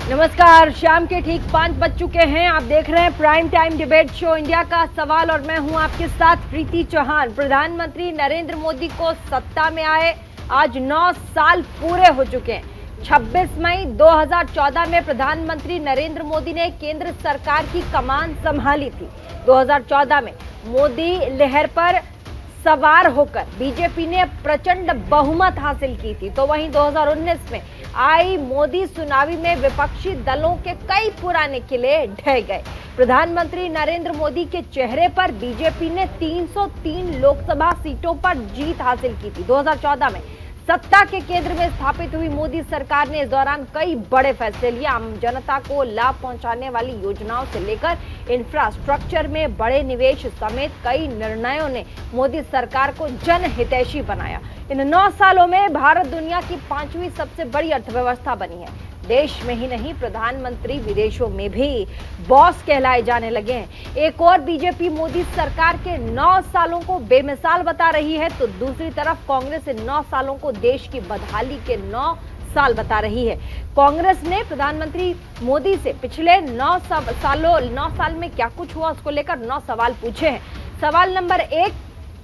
नमस्कार। शाम के ठीक 5 बज चुके हैं। आप देख रहे हैं prime time debate show India का सवाल और मैं हूं आपके साथ प्रीति चौहान। प्रधानमंत्री नरेंद्र मोदी को सत्ता में आए आज 9 साल पूरे हो चुके हैं। 26 मई 2014 में प्रधानमंत्री नरेंद्र मोदी ने केंद्र सरकार की कमान संभाली थी। 2014 में मोदी लहर पर सवार होकर बीजेपी ने प्रचंड बहुमत हासिल की थी। तो वहीं 2019 में आई मोदी सुनामी में विपक्षी दलों के कई पुराने किले ढह गए। प्रधानमंत्री नरेंद्र मोदी के चेहरे पर बीजेपी ने 303 लोकसभा सीटों पर जीत हासिल की थी। 2014 में सत्ता के केंद्र में स्थापित हुई मोदी सरकार ने इस दौरान कई बड़े फैसले लिए। आम जनता को लाभ पहुंचाने वाली योजनाओं से लेकर इंफ्रास्ट्रक्चर में बड़े निवेश समेत कई निर्णयों ने मोदी सरकार को जनहितैषी बनाया। इन 9 सालों में भारत दुनिया की 5वीं सबसे बड़ी अर्थव्यवस्था बनी है। देश में ही नहीं, प्रधानमंत्री विदेशों में भी बॉस कहलाए जाने लगे हैं। एक और बीजेपी मोदी सरकार के 9 सालों को बेमिसाल बता रही है, तो दूसरी तरफ कांग्रेस इन 9 सालों को देश की बदहाली के 9 साल बता रही है। कांग्रेस ने प्रधानमंत्री मोदी से पिछले 9 साल में क्या कुछ हुआ उसको लेकर 9 सवाल पूछे हैं। सवाल नंबर 1,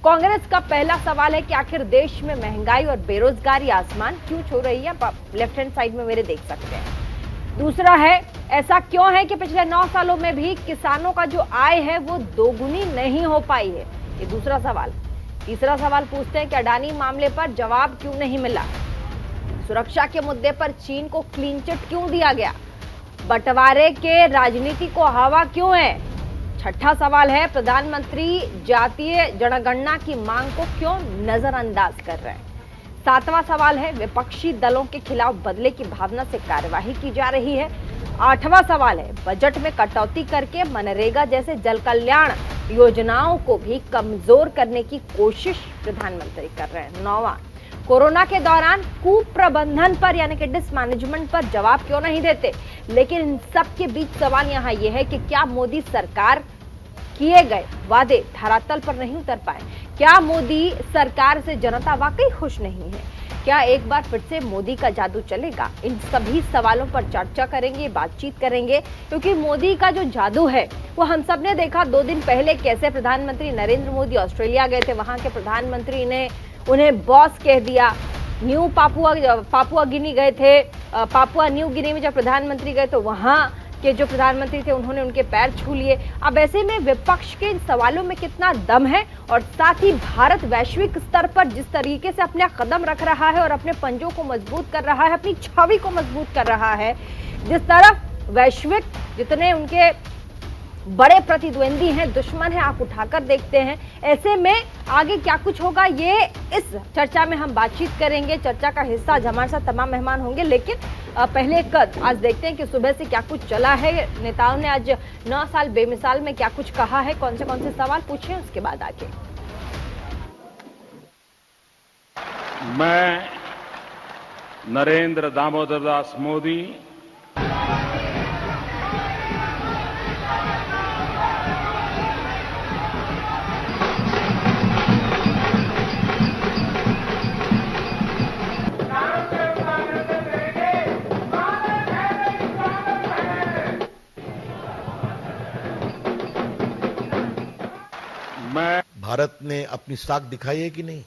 कांग्रेस का पहला सवाल है कि आखिर देश में महंगाई और बेरोजगारी आसमान क्यों छू रही है। लेफ्ट हैंड साइड में मेरे देख सकते हैं। दूसरा है, ऐसा क्यों है कि पिछले 9 सालों में भी किसानों का जो आय है वो दोगुनी नहीं हो पाई है। ये दूसरा सवाल। तीसरा सवाल पूछते हैं कि अडानी मामले पर जवाब क्यों नहीं मिला। सुरक्षा के मुद्दे पर चीन को क्लीन चिट क्यों दिया गया। बंटवारे के राजनीति को हवा क्यों है। छठा सवाल है, प्रधानमंत्री जातीय जनगणना की मांग को क्यों नजरअंदाज कर रहे हैं। 7वां सवाल है, विपक्षी दलों के खिलाफ बदले की भावना से कार्यवाही की जा रही है। 8वां सवाल है, बजट में कटौती करके मनरेगा जैसे जल कल्याण योजनाओं को भी कमजोर करने की कोशिश प्रधानमंत्री कर रहे हैं। 9वां, कोरोना के दौरान कुप्रबंधन पर यानी कि डिसमैनेजमेंट पर जवाब क्यों नहीं देते। लेकिन इन सब के बीच सवाल यहाँ यह है कि क्या मोदी सरकार किए गए वादे धरातल पर नहीं उतर पाए। क्या मोदी सरकार से जनता वाकई खुश नहीं है। क्या एक बार फिर से मोदी का जादू चलेगा। इन सभी सवालों पर चर्चा करेंगे, बातचीत करेंगे, क्योंकि मोदी का जो जादू है वो हम सब ने देखा 2 दिन पहले कैसे प्रधानमंत्री नरेंद्र मोदी ऑस्ट्रेलिया गए थे। वहां के प्रधानमंत्री ने उन्हें बॉस कह दिया। पापुआ गिनी गए थे। पापुआ न्यू गिनी में जब प्रधानमंत्री गए तो वहां के जो प्रधानमंत्री थे उन्होंने उनके पैर छू लिए। अब ऐसे में विपक्ष के इन सवालों में कितना दम है और साथ ही भारत वैश्विक स्तर पर जिस तरीके से अपना कदम रख रहा है और अपने पंजों को मजबूत कर रहा है, अपनी छवि को मजबूत कर रहा है, जिस तरफ वैश्विक जितने उनके बड़े प्रतिद्वंदी हैं, दुश्मन हैं, आप उठाकर देखते हैं। ऐसे में आगे क्या कुछ होगा, ये इस चर्चा में हम बातचीत करेंगे। चर्चा का हिस्सा हमारे साथ तमाम मेहमान होंगे, लेकिन पहले आज देखते हैं कि सुबह से क्या कुछ चला है। नेताओं ने आज 9 साल बेमिसाल में क्या कुछ कहा है, कौन से सवाल पूछे, उसके बाद आगे। मैं नरेंद्र दामोदर दास मोदी भारत ने अपनी साख दिखाई है कि नहीं।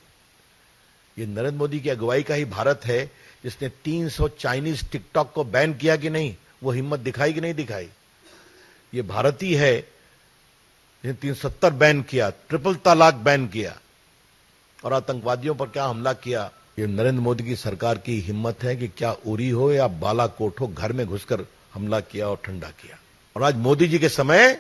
ये नरेंद्र मोदी की अगुवाई का ही भारत है जिसने 300 चाइनीज टिकटॉक को बैन किया कि नहीं। वो हिम्मत दिखाई कि नहीं दिखाई। ये भारत ही है जिसने 370 बैन किया, ट्रिपल तलाक बैन किया और आतंकवादियों पर क्या हमला किया। ये नरेंद्र मोदी की सरकार की हिम्मत है कि क्या उरी हो या बालाकोट हो, घर में घुसकर हमला किया और ठंडा किया। और आज मोदी जी के समय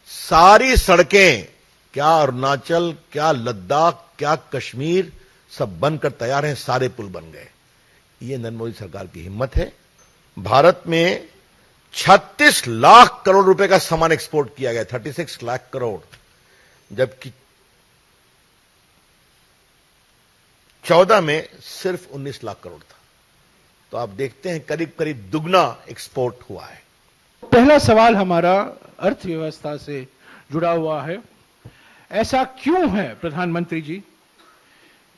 सारी सड़कें, क्या अरुणाचल, क्या लद्दाख, क्या कश्मीर, सब बनकर तैयार हैं। सारे पुल बन गए। ये नरेंद्र मोदी सरकार की हिम्मत है। भारत में 36 लाख करोड़ रुपए का सामान एक्सपोर्ट किया गया, 36 लाख करोड़, जबकि 14 में सिर्फ 19 लाख करोड़ था। तो आप देखते हैं करीब करीब दुगना एक्सपोर्ट हुआ है। पहला सवाल हमारा अर्थव्यवस्था से जुड़ा हुआ है। ऐसा क्यों है प्रधानमंत्री जी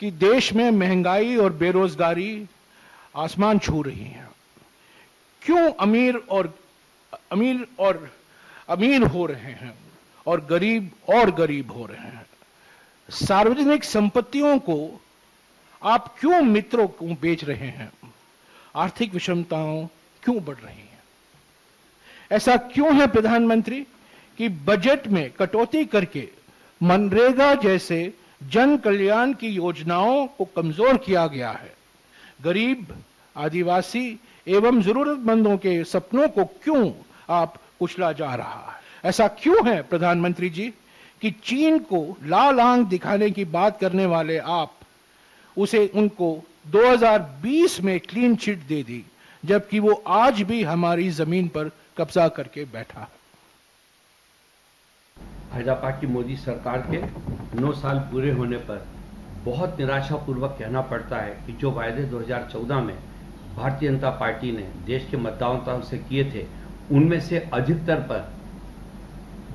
कि देश में महंगाई और बेरोजगारी आसमान छू रही है। क्यों अमीर हो रहे हैं और गरीब हो रहे हैं? सार्वजनिक संपत्तियों को आप क्यों मित्रों को बेच रहे हैं? आर्थिक विषमताओं क्यों बढ़ रही हैं? ऐसा क्यों है प्रधानमंत्री कि बजट में कटौती करके मनरेगा जैसे जन कल्याण की योजनाओं को कमजोर किया गया है? गरीब, आदिवासी एवं जरूरतमंदों के सपनों को क्यों आप कुचला जा रहा है? ऐसा क्यों है प्रधानमंत्री जी कि चीन को लाल आंख दिखाने की बात करने वाले आप उनको 2020 में क्लीन चिट दे दी, जबकि वो आज भी हमारी जमीन पर कब्जा करके बैठा है? भाजपा की मोदी सरकार के 9 साल पूरे होने पर बहुत निराशापूर्वक कहना पड़ता है कि जो वायदे 2014 में भारतीय जनता पार्टी ने देश के मतदाताओं से किए थे, उनमें से अधिकतर पर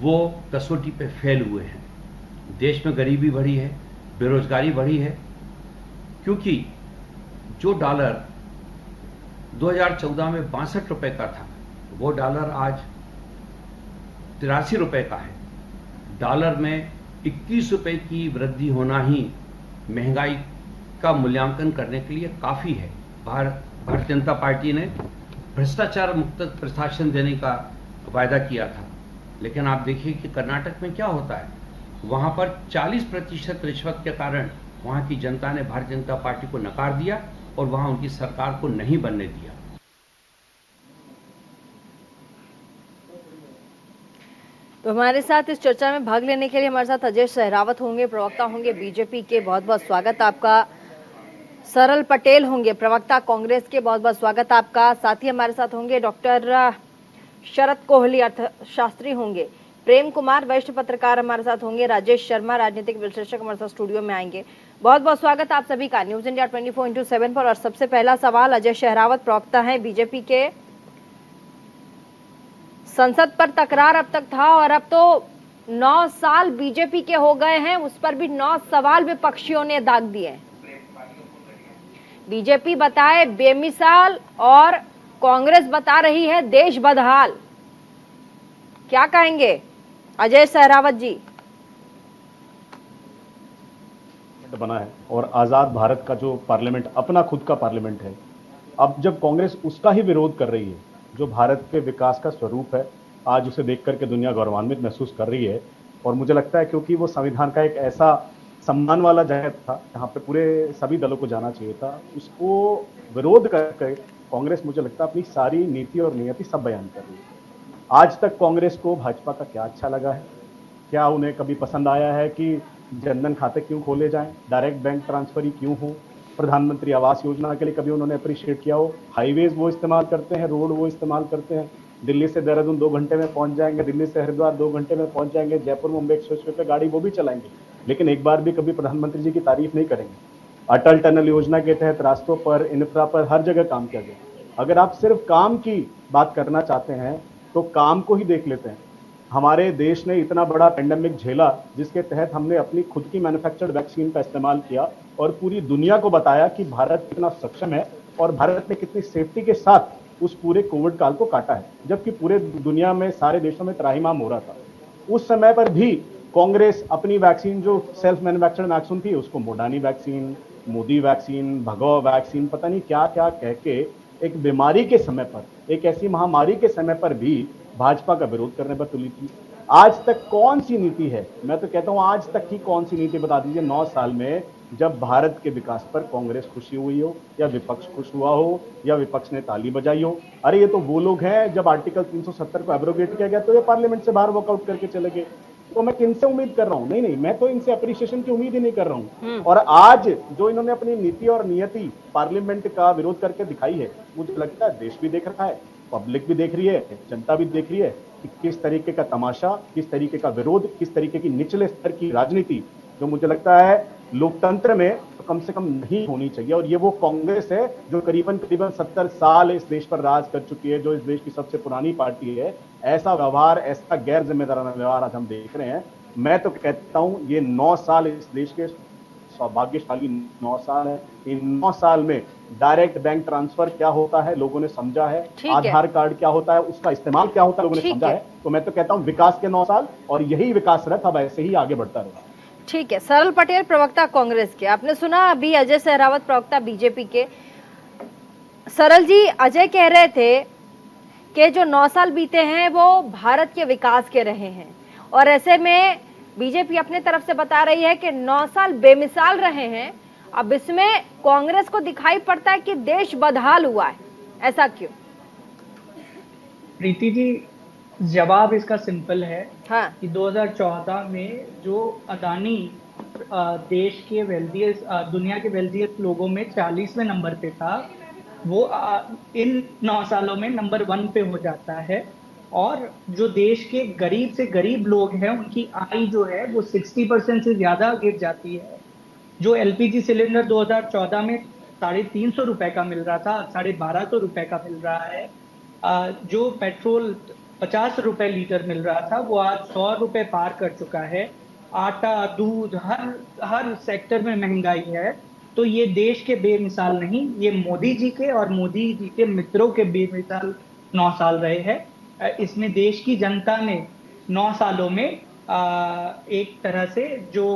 वो कसौटी पे फेल हुए हैं। देश में गरीबी बढ़ी है, बेरोजगारी बढ़ी है, क्योंकि जो डॉलर 2014 में 62 रुपए का था, वो डॉलर आज 83 रुपए का है। डॉलर में 21 रुपए की वृद्धि होना ही महंगाई का मूल्यांकन करने के लिए काफी है। भारतीय जनता पार्टी ने भ्रष्टाचार मुक्त प्रशासन देने का वायदा किया था, लेकिन आप देखिए कि कर्नाटक में क्या होता है। वहां पर 40% रिश्वत के कारण वहां की जनता ने भारतीय जनता पार्टी को नकार दिया और वहां उनकी सरकार को नहीं बनने दिया। तो हमारे साथ इस चर्चा में भाग लेने के लिए हमारे साथ अजय सहरावत होंगे, प्रवक्ता होंगे बीजेपी के। बहुत बहुत स्वागत आपका। सरल पटेल होंगे, प्रवक्ता कांग्रेस के। बहुत बहुत स्वागत आपका। साथ ही हमारे साथ होंगे डॉक्टर शरद कोहली, अर्थशास्त्री होंगे। प्रेम कुमार, वरिष्ठ पत्रकार हमारे साथ होंगे। राजेश शर्मा, राजनीतिक विश्लेषक हमारे साथ स्टूडियो में आएंगे। बहुत बहुत स्वागत आप सभी का न्यूज इंडिया 24/7 पर। और सबसे पहला सवाल अजय सहरावत, प्रवक्ता है बीजेपी के। संसद पर तकरार अब तक था और अब तो 9 साल बीजेपी के हो गए हैं, उस पर भी 9 सवाल विपक्षियों ने दाग दिए। बीजेपी बताए बेमिसाल और कांग्रेस बता रही है देश बदहाल। क्या कहेंगे अजय सहरावत जी? बना है और आजाद भारत का जो पार्लियामेंट अपना खुद का पार्लियामेंट है, अब जब कांग्रेस उसका ही विरोध कर रही है, जो भारत के विकास का स्वरूप है, आज उसे देख करके दुनिया गौरवान्वित महसूस कर रही है। और मुझे लगता है क्योंकि वो संविधान का एक ऐसा सम्मान वाला जगह था जहाँ पे पूरे सभी दलों को जाना चाहिए था, उसको विरोध करके कांग्रेस मुझे लगता है अपनी सारी नीति और नियति सब बयान कर रही है। आज तक कांग्रेस को भाजपा का क्या अच्छा लगा है? क्या उन्हें कभी पसंद आया है कि जनधन खाते क्यों खोले जाएं, डायरेक्ट बैंक ट्रांसफर ही क्यों हो, प्रधानमंत्री आवास योजना के लिए कभी उन्होंने अप्रिशिएट किया हो? हाईवेज वो इस्तेमाल करते हैं, रोड वो इस्तेमाल करते हैं। दिल्ली से देहरादून 2 घंटे में पहुंच जाएंगे, दिल्ली से हरिद्वार 2 घंटे में पहुंच जाएंगे, जयपुर मुंबई एक्सप्रेसवे पे गाड़ी वो भी चलाएंगे, लेकिन एक बार भी कभी प्रधानमंत्री जी की तारीफ नहीं करेंगे। अटल टनल योजना के तहत रास्तों पर, इंफ्रा पर हर जगह काम किया गया। अगर आप सिर्फ काम की बात करना चाहते हैं तो काम को ही देख लेते हैं। हमारे देश ने इतना बड़ा पेंडेमिक झेला, जिसके तहत हमने अपनी खुद की मैन्युफैक्चर्ड वैक्सीन का इस्तेमाल किया और पूरी दुनिया को बताया कि भारत कितना सक्षम है और भारत ने कितनी सेफ्टी के साथ उस पूरे कोविड काल को काटा है, जबकि पूरे दुनिया में सारे देशों में त्राहिमाम हो रहा था। उस समय पर भी कांग्रेस अपनी वैक्सीन जो सेल्फ मैन्युफैक्चर्ड वैक्सीन थी, उसको मोडानी वैक्सीन, मोदी वैक्सीन, भगवा वैक्सीन, पता नहीं क्या क्या कह के एक बीमारी के समय पर, एक ऐसी महामारी के समय पर भी भाजपा का विरोध करने पर तुली थी। आज तक कौन सी नीति है? मैं तो कहता हूं आज तक की कौन सी नीति बता दीजिए 9 साल में, जब भारत के विकास पर कांग्रेस खुशी हुई हो या विपक्ष खुश हुआ हो या विपक्ष ने ताली बजाई हो। अरे ये तो वो लोग हैं जब आर्टिकल 370 को एब्रोगेट किया गया तो ये पार्लियामेंट से बाहर वॉकआउट करके चले गए। तो मैं किनसे उम्मीद कर रहा हूं? नहीं, मैं तो इनसे अप्रिशिएशन की उम्मीद ही नहीं कर रहा हूं। और आज जो इन्होंने अपनी नीति और नियति पार्लियामेंट का विरोध करके दिखाई है, मुझे लगता है देश भी देख रहा है, पब्लिक भी देख रही है, जनता भी देख रही है कि किस तरीके का तमाशा, किस तरीके का विरोध, किस तरीके की निचले स्तर की राजनीति, जो मुझे लगता है लोकतंत्र में तो कम से कम नहीं होनी चाहिए। और ये वो कांग्रेस है जो करीबन 70 साल इस देश पर राज कर चुकी है, जो इस देश की सबसे पुरानी पार्टी है। ऐसा व्यवहार, ऐसा गैर जिम्मेदाराना व्यवहार आज हम देख रहे हैं। मैं तो कहता हूं ये 9 साल इस देश के सौभाग्यशाली 9 साल है। इन 9 साल में डायरेक्ट बैंक ट्रांसफर क्या होता है लोगों ने समझा है, आधार कार्ड क्या होता है उसका इस्तेमाल क्या होता है लोगों ने समझा है। तो मैं तो कहता हूं विकास के 9 साल, और यही विकास रथ अब ऐसे ही आगे बढ़ता रहेगा। ठीक है। सरल पटेल, प्रवक्ता कांग्रेस के, आपने सुना अभी अजय सहरावत प्रवक्ता बीजेपी के। सरल जी, अजय कह रहे थे कि जो 9 साल बीते हैं वो भारत के विकास के रहे हैं, और ऐसे में बीजेपी अपने तरफ से बता रही है कि 9 साल बेमिसाल रहे हैं। अब इसमें कांग्रेस को दिखाई पड़ता है कि देश बदहाल हुआ है, ऐसा क्यों? प्रीति जी, जवाब इसका सिंपल है। हाँ। कि 2014 में जो अदानी देश के वेल्दियस्ट, दुनिया के वेल्दियस्ट लोगों में 40वें नंबर पे था, वो इन 9 सालों में नंबर 1 पे हो जाता है। और जो देश के गरीब से गरीब लोग हैं उनकी आय जो है वो 60% से ज्यादा गिर जाती है। जो एलपीजी सिलेंडर 2014 में 350 रुपए का मिल रहा था, 1250 रुपए का मिल रहा है। जो पेट्रोल 50 रुपए लीटर मिल रहा था वो आज 100 रुपए पार कर चुका है। आटा, दूध, हर सेक्टर में महंगाई है। तो ये देश के बेमिसाल नहीं, ये मोदी जी के और मोदी जी के मित्रों के बेमिसाल 9 साल रहे हैं। इसमें देश की जनता ने 9 सालों में एक तरह से जो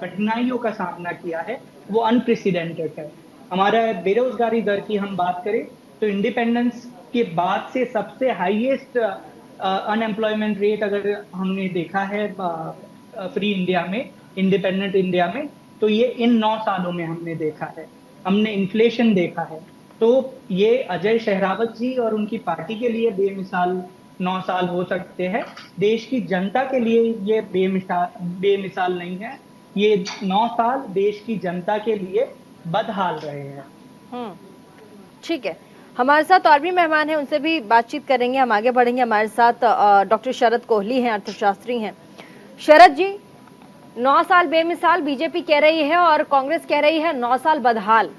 कठिनाइयों का सामना किया है वो अनप्रेसिडेंटेड है। हमारा बेरोजगारी दर की हम बात करें तो इंडिपेंडेंस के बाद से सबसे हाईएस्ट अनएम्प्लॉयमेंट रेट अगर हमने देखा है फ्री इंडिया में, इंडिपेंडेंट इंडिया में, तो ये इन 9 सालों में हमने देखा है। हमने इन्फ्लेशन देखा है। तो ये अजय सहरावत जी और उनकी पार्टी के लिए बेमिसाल 9 साल हो सकते हैं, देश की जनता के लिए ये बेमिसाल नहीं है। ये 9 साल देश की जनता के लिए बदहाल रहे हैं। ठीक है। हमारे साथ और भी मेहमान हैं, उनसे भी बातचीत करेंगे, हम आगे बढ़ेंगे। हमारे साथ डॉक्टर शरद कोहली हैं, अर्थशास्त्री हैं। शरद जी, 9 साल बेमिसाल बीजेपी कह रही है और कांग्रेस कह रही है 9 साल बदहाल।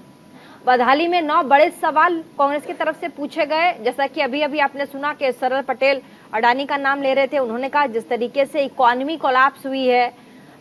बदहाली में 9 बड़े सवाल कांग्रेस की तरफ से पूछे गए, जैसा कि अभी अभी आपने सुना कि सरल पटेल अडानी का नाम ले रहे थे। उन्होंने कहा जिस तरीके से इकोनॉमी कोलैप्स हुई है,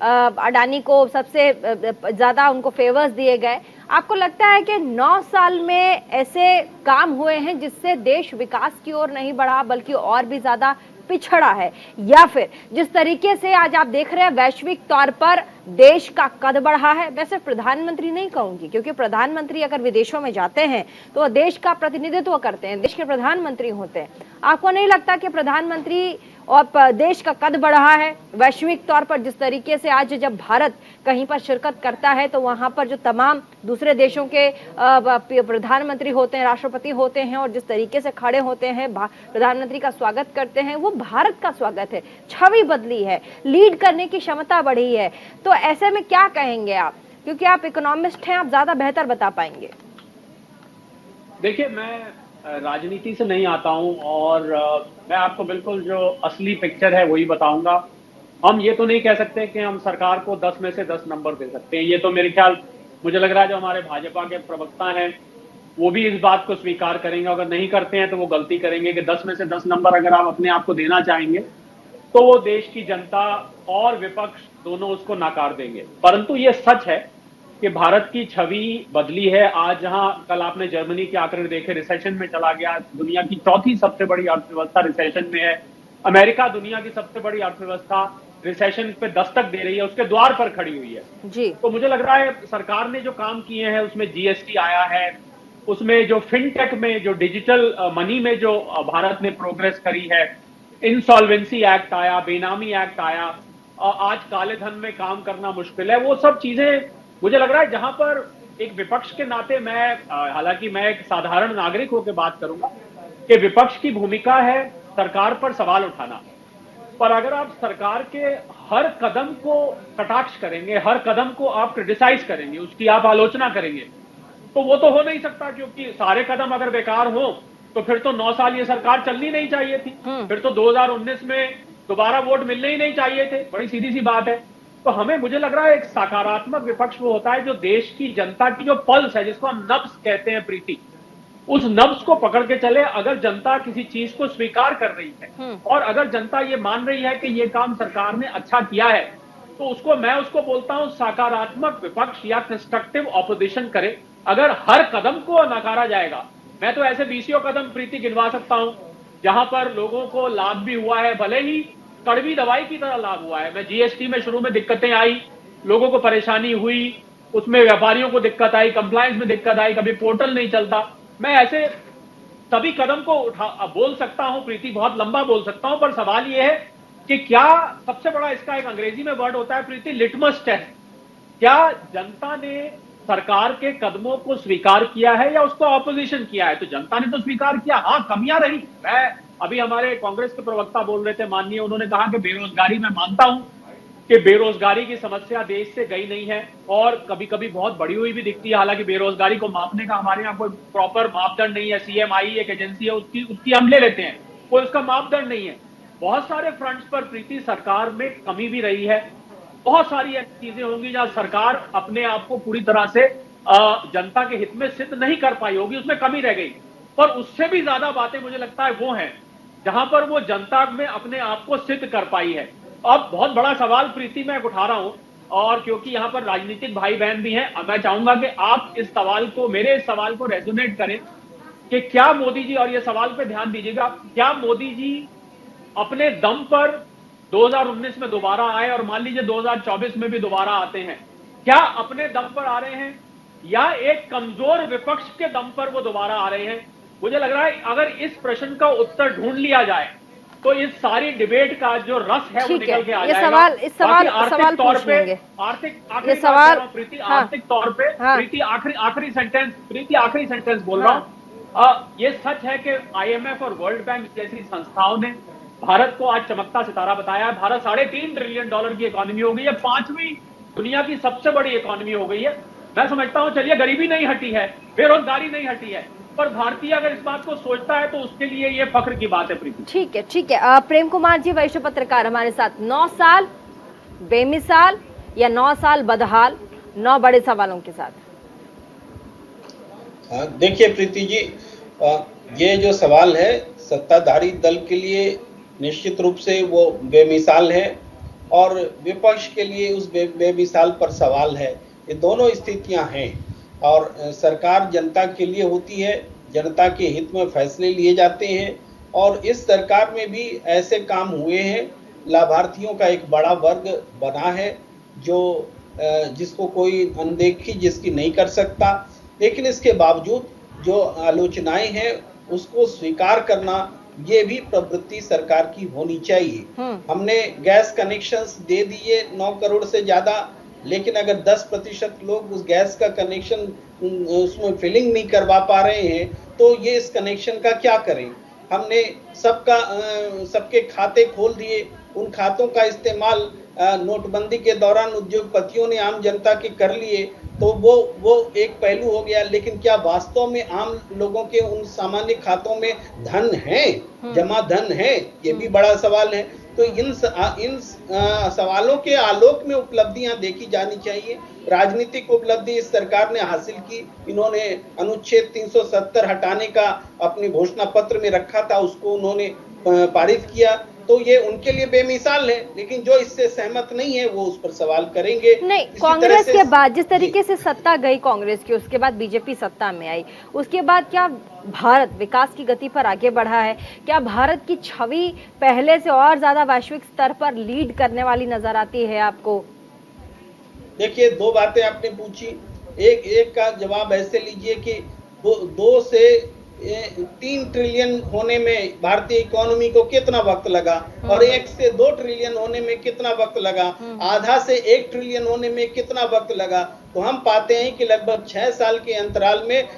अडानी को सबसे ज्यादा उनको फेवर्स दिए गए। आपको लगता है कि 9 साल में ऐसे काम हुए हैं जिससे देश विकास की ओर नहीं बढ़ा बल्कि और भी ज्यादा पिछड़ा है, या फिर जिस तरीके से आज आप देख रहे हैं वैश्विक तौर पर देश का कद बढ़ा है? वैसे प्रधानमंत्री नहीं कहूंगी, क्योंकि प्रधानमंत्री अगर विदेशों में जाते हैं तो वह देश का प्रतिनिधित्व करते हैं, देश के प्रधानमंत्री होते हैं। आपको नहीं लगता कि प्रधानमंत्री और देश का कद बढ़ा है वैश्विक तौर पर? जिस तरीके से आज जब भारत कहीं पर शिरकत करता है तो वहां पर जो तमाम दूसरे देशों के प्रधानमंत्री होते हैं, राष्ट्रपति होते हैं, और जिस तरीके से खड़े होते हैं, प्रधानमंत्री का स्वागत करते हैं, वो भारत का स्वागत है। छवि बदली है, लीड करने की क्षमता बढ़ी है। तो ऐसे में क्या कहेंगे आप, क्योंकि आप इकोनॉमिस्ट हैं, आप ज्यादा बेहतर बता पाएंगे। देखिए, मैं राजनीति से नहीं आता हूं और मैं आपको बिल्कुल जो असली पिक्चर है वही बताऊंगा। हम ये तो नहीं कह सकते कि हम सरकार को 10 में से 10 नंबर दे सकते हैं। ये तो मेरे ख्याल, मुझे लग रहा है जो हमारे भाजपा के प्रवक्ता हैं वो भी इस बात को स्वीकार करेंगे। अगर नहीं करते हैं तो वो गलती करेंगे कि 10 में से 10 नंबर अगर आप अपने आप को देना चाहेंगे तो वो देश की जनता और विपक्ष दोनों उसको नाकार देंगे। परंतु ये सच है कि भारत की छवि बदली है। आज जहां कल आपने जर्मनी के आंकड़े देखे, रिसेशन में चला गया, दुनिया की 4थी सबसे बड़ी अर्थव्यवस्था रिसेशन में है। अमेरिका दुनिया की सबसे बड़ी अर्थव्यवस्था रिसेशन पे दस्तक दे रही है, उसके द्वार पर खड़ी हुई है जी। तो मुझे लग रहा है सरकार ने जो काम किए हैं उसमें जीएसटी आया है, उसमें जो फिनटेक में, जो डिजिटल मनी में जो भारत ने प्रोग्रेस करी है, इंसॉल्वेंसी एक्ट आया, बेनामी एक्ट आया, आज काले धन में काम करना मुश्किल है, वो सब चीजें मुझे लग रहा है जहां पर एक विपक्ष के नाते मैं, हालांकि मैं एक साधारण नागरिक होकर बात करूंगा कि विपक्ष की भूमिका है सरकार पर सवाल उठाना। पर अगर आप सरकार के हर कदम को कटाक्ष करेंगे, हर कदम को आप क्रिटिसाइज करेंगे, उसकी आप आलोचना करेंगे, तो वो तो हो नहीं सकता, क्योंकि सारे कदम अगर बेकार हो तो फिर तो 9 साल ये सरकार चलनी नहीं चाहिए थी, फिर तो 2019 में दोबारा वोट मिलने ही नहीं चाहिए थे। बड़ी सीधी सी बात है। तो हमें, मुझे लग रहा है एक सकारात्मक विपक्ष वो होता है जो देश की जनता की जो पल्स है, जिसको हम नब्ज कहते हैं प्रीति, उस नब्ज को पकड़ के चले। अगर जनता किसी चीज को स्वीकार कर रही है और अगर जनता ये मान रही है कि ये काम सरकार ने अच्छा किया है, तो मैं उसको बोलता हूं सकारात्मक विपक्ष या कंस्ट्रक्टिव ऑपोजिशन करे। अगर हर कदम को नकारा जाएगा, मैं तो ऐसे 20 कदम प्रीति गिनवा सकता हूं जहां पर लोगों को लाभ भी हुआ है, भले ही कड़वी दवाई की तरह लाभ हुआ है। मैं जीएसटी में शुरू में दिक्कतें आई, लोगों को परेशानी हुई, उसमें व्यापारियों को दिक्कत आई, कंप्लायंस में दिक्कत आई, कभी पोर्टल नहीं चलता। मैं ऐसे सभी कदम को बोल सकता हूं प्रीति, बहुत लंबा बोल सकता हूं, पर सवाल यह है कि क्या सबसे बड़ा इसका एक अंग्रेजी में वर्ड होता है प्रीति, लिटमस टेस्ट। क्या जनता ने सरकार के कदमों को स्वीकार किया है या उसको ऑपोजिशन किया है? तो जनता ने तो स्वीकार किया, हाँ कमियां रही। मैं अभी हमारे कांग्रेस के प्रवक्ता बोल रहे थे माननीय, उन्होंने कहा कि बेरोजगारी, मैं मानता हूं कि बेरोजगारी की समस्या देश से गई नहीं है और कभी कभी बहुत बढ़ी हुई भी दिखती है। हालांकि बेरोजगारी को मापने का हमारे यहाँ कोई प्रॉपर मापदंड नहीं है, सीएमआई एक एजेंसी है, उसकी हम ले लेते हैं, कोई उसका मापदंड नहीं है। बहुत सारे फ्रंट्स पर प्रीति सरकार में कमी भी रही है। बहुत सारी ऐसी चीजें होंगी जहां सरकार अपने आप को पूरी तरह से जनता के हित में सिद्ध नहीं कर पाई होगी, उसमें कमी रह गई। पर उससे भी ज्यादा बातें मुझे लगता है वो हैं जहां पर वो जनता में अपने आप को सिद्ध कर पाई है। अब बहुत बड़ा सवाल प्रीति मैं उठा रहा हूं, और क्योंकि यहां पर राजनीतिक भाई बहन भी हैं, मैं चाहूंगा कि आप इस सवाल को, मेरे इस सवाल को रेजोनेट करें कि क्या मोदी जी, और ये सवाल पे ध्यान दीजिएगा, क्या मोदी जी अपने दम पर 2019 में दोबारा आए और मान लीजिए 2024 में भी दोबारा आते हैं, क्या अपने दम पर आ रहे हैं या एक कमजोर विपक्ष के दम पर वो दोबारा आ रहे हैं? मुझे लग रहा है अगर इस प्रश्न का उत्तर ढूंढ लिया जाए तो इस सारी डिबेट का जो रस है वो निकल के आ जाएगा। इस सवाल तौर पे आर्थिक सवाल प्रीति, आर्थिक तौर पे प्रीति, आखिरी सेंटेंस बोल रहा हूं। ये सच है कि आईएमएफ और वर्ल्ड बैंक जैसी संस्थाओं ने भारत को आज चमकता सितारा बताया है। भारत $3.5 ट्रिलियन की इकोनॉमी हो गई है, 5वीं दुनिया की सबसे बड़ी इकोनॉमी हो गई है। मैं समझता हूं चलिए गरीबी नहीं हटी है, बेरोजगारी नहीं हटी है, पर भारतीय अगर इस बात को सोचता है तो उसके लिए ये फख्र की बात है प्रीति। ठीक है। प्रेम कुमार जी वरिष्ठ पत्रकार हमारे साथ। 9 साल बेमिसाल या 9 साल बदहाल, 9 बड़े सवालों के साथ। देखिए प्रीति जी, ये जो सवाल है सत्ताधारी दल के लिए निश्चित रूप से वो बेमिसाल है और विपक्ष के लिए उस बेमिसाल पर सवाल है। ये दोनों स्थितियां हैं और सरकार जनता के लिए होती है, जनता के हित में फैसले लिए जाते हैं और इस सरकार में भी ऐसे काम हुए हैं। लाभार्थियों का एक बड़ा वर्ग बना है जो जिसको कोई अनदेखी जिसकी नहीं कर सकता, लेकिन इसके बावजूद जो आलोचनाएं हैं उसको स्वीकार करना ये भी प्रवृत्ति सरकार की होनी चाहिए। हमने गैस कनेक्शंस दे दिए 9 करोड़ से ज्यादा, लेकिन अगर 10% लोग उस गैस का कनेक्शन उसमें फिलिंग नहीं करवा पा रहे हैं तो ये इस कनेक्शन का क्या करें। हमने सबके खाते खोल दिए, उन खातों का इस्तेमाल नोटबंदी के दौरान उद्योगपतियों ने आम जनता के कर लिए, तो वो एक पहलू हो गया। लेकिन क्या वास्तव में आम लोगों के उन सामान्य खातों में धन है, जमा धन है? ये भी बड़ा सवाल है। तो इन सवालों के आलोक में उपलब्धियां देखी जानी चाहिए। राजनीतिक उपलब्धि इस सरकार ने हासिल की। इन्होंने अनुच्छेद 370 हटाने का अपने घोषणा पत्र में रखा था, उसको उन्होंने पारित किया, तो ये उनके लिए बेमिसाल है। लेकिन जो इससे सहमत नहीं है वो उस पर सवाल करेंगे। नहीं, कांग्रेस के बाद जिस तरीके से सत्ता गई कांग्रेस की, उसके बाद बीजेपी सत्ता में आई, उसके बाद क्या भारत विकास की गति पर आगे बढ़ा है? क्या भारत की छवि पहले से और ज्यादा वैश्विक स्तर पर लीड करने वाली नजर आती है आपको? देखिए, 2 बातें आपने पूछी, एक का जवाब ऐसे लीजिए कि 2 से 3 ट्रिलियन होने में भारतीय इकोनॉमी को कितना वक्त लगा और 1 से 2 ट्रिलियन होने में कितना वक्त लगा, आधा से 1 ट्रिलियन होने में कितना वक्त लगा। तो हम पाते हैं कि लगभग 6 साल के अंतराल में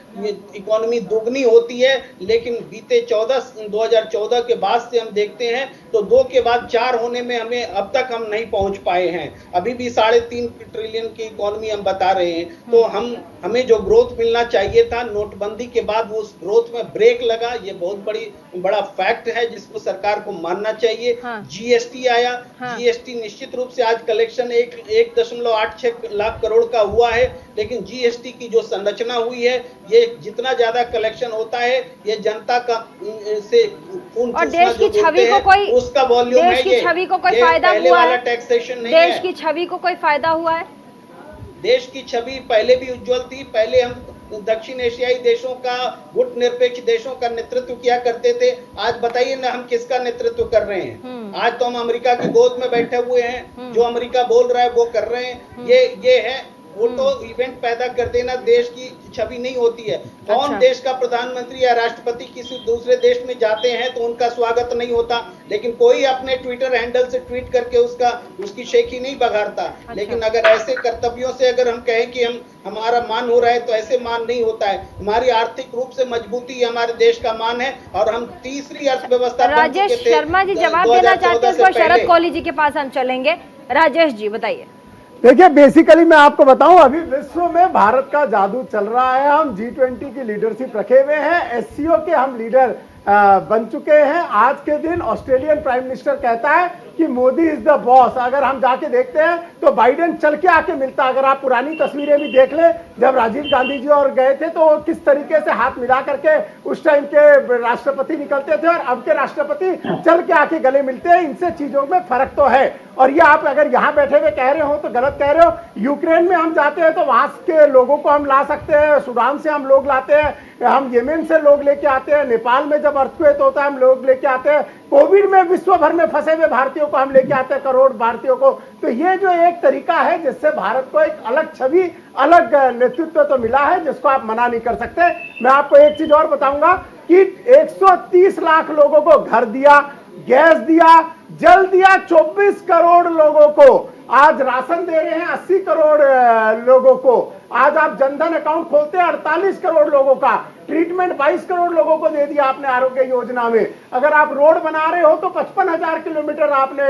इकोनॉमी दोगुनी होती है। लेकिन बीते 2014 के बाद से हम देखते हैं तो 2 के बाद 4 होने में हमें अब तक हम नहीं पहुंच पाए हैं। अभी भी 3.5 ट्रिलियन की इकोनॉमी हम बता रहे हैं। तो हमें जो ग्रोथ मिलना चाहिए था, नोटबंदी के बाद वो उस ग्रोथ में ब्रेक लगा। ये बहुत बड़ा फैक्ट है जिसको सरकार को मानना चाहिए। जीएसटी आया, जीएसटी निश्चित रूप से आज कलेक्शन 1.86 लाख करोड़ का हुआ है, लेकिन जीएसटी की जो संरचना हुई है, ये जितना ज्यादा कलेक्शन होता है ये जनता का से खून और चूसना देश की जो छवि बोलते को हैं, कोई उसका वॉल्यूम है देश की ये। छवि को कोई ये फायदा पहले हुआ वाला है? टैक्सेशन नहीं देश है। की छवि को कोई फायदा हुआ है? देश की छवि पहले भी उज्जवल थी। पहले हम दक्षिण एशियाई देशों का, गुट निरपेक्ष देशों का नेतृत्व किया करते थे। आज बताइए ना हम किसका नेतृत्व कर रहे हैं? आज तो हम अमेरिका की गोद में बैठे हुए हैं। जो अमेरिका बोल रहा है वो कर रहे हैं। ये है फोटो इवेंट पैदा कर देना देश की छवि नहीं होती है। कौन अच्छा। देश का प्रधानमंत्री या राष्ट्रपति किसी दूसरे देश में जाते हैं तो उनका स्वागत नहीं होता, लेकिन कोई अपने ट्विटर हैंडल से ट्वीट करके उसकी शेखी नहीं बघारता। अच्छा। लेकिन अगर ऐसे कर्तव्यों से अगर हम कहें कि हमारा मान हो रहा है तो ऐसे मान नहीं होता है। हमारी आर्थिक रूप से मजबूती हमारे देश का मान है और हम तीसरी अर्थव्यवस्था बन चुके राजेश थे। शर्मा जी जवाब देना चाहते हैं, उसको शरद कोहली जी के पास हम चलेंगे। राजेश जी बताइए। देखिए, बेसिकली मैं आपको बताऊं, अभी विश्व में भारत का जादू चल रहा है। हम G20 की लीडरशिप रखे हुए हैं, SCO के हम लीडर बन चुके हैं। आज के दिन ऑस्ट्रेलियन प्राइम मिनिस्टर कहता है कि मोदी इज द बॉस। अगर हम जाके देखते हैं तो बाइडेन चल के आके मिलता। अगर आप पुरानी तस्वीरें भी देख ले, जब राजीव गांधी जी और गए थे तो किस तरीके से हाथ मिला करके उस टाइम के राष्ट्रपति निकलते थे और अब के राष्ट्रपति चल के आके गले मिलते हैं। इनसे चीजों में फर्क तो है। और ये आप अगर यहाँ बैठे हुए कह रहे हो तो गलत कह रहे हो। यूक्रेन में हम जाते हैं तो वहां के लोगों को हम ला सकते हैं, सूडान से हम लोग लाते हैं, हम येमेन से लोग लेके आते हैं, नेपाल में जब अर्थक्वेक होता है हम लोग लेके आते हैं, कोविड में विश्व भर में फंसे हुए भारतीयों को हम लेके आते हैं, करोड़ भारतीयों को। तो ये जो एक तरीका है जिससे भारत को एक अलग छवि, अलग नेतृत्व तो मिला है, जिसको आप मना नहीं कर सकते। मैं आपको एक चीज और बताऊंगा कि 130 लाख लोगों को घर दिया, गैस दिया, जल दिया, 24 करोड़ लोगों को आज राशन दे रहे हैं, 80 करोड़ लोगों को। आज आप जनधन अकाउंट खोलते हैं, 48 करोड़ लोगों का ट्रीटमेंट 22 करोड़ लोगों को दे दिया आपने आरोग्य योजना में। अगर आप रोड बना रहे हो तो 55,000 किलोमीटर आपने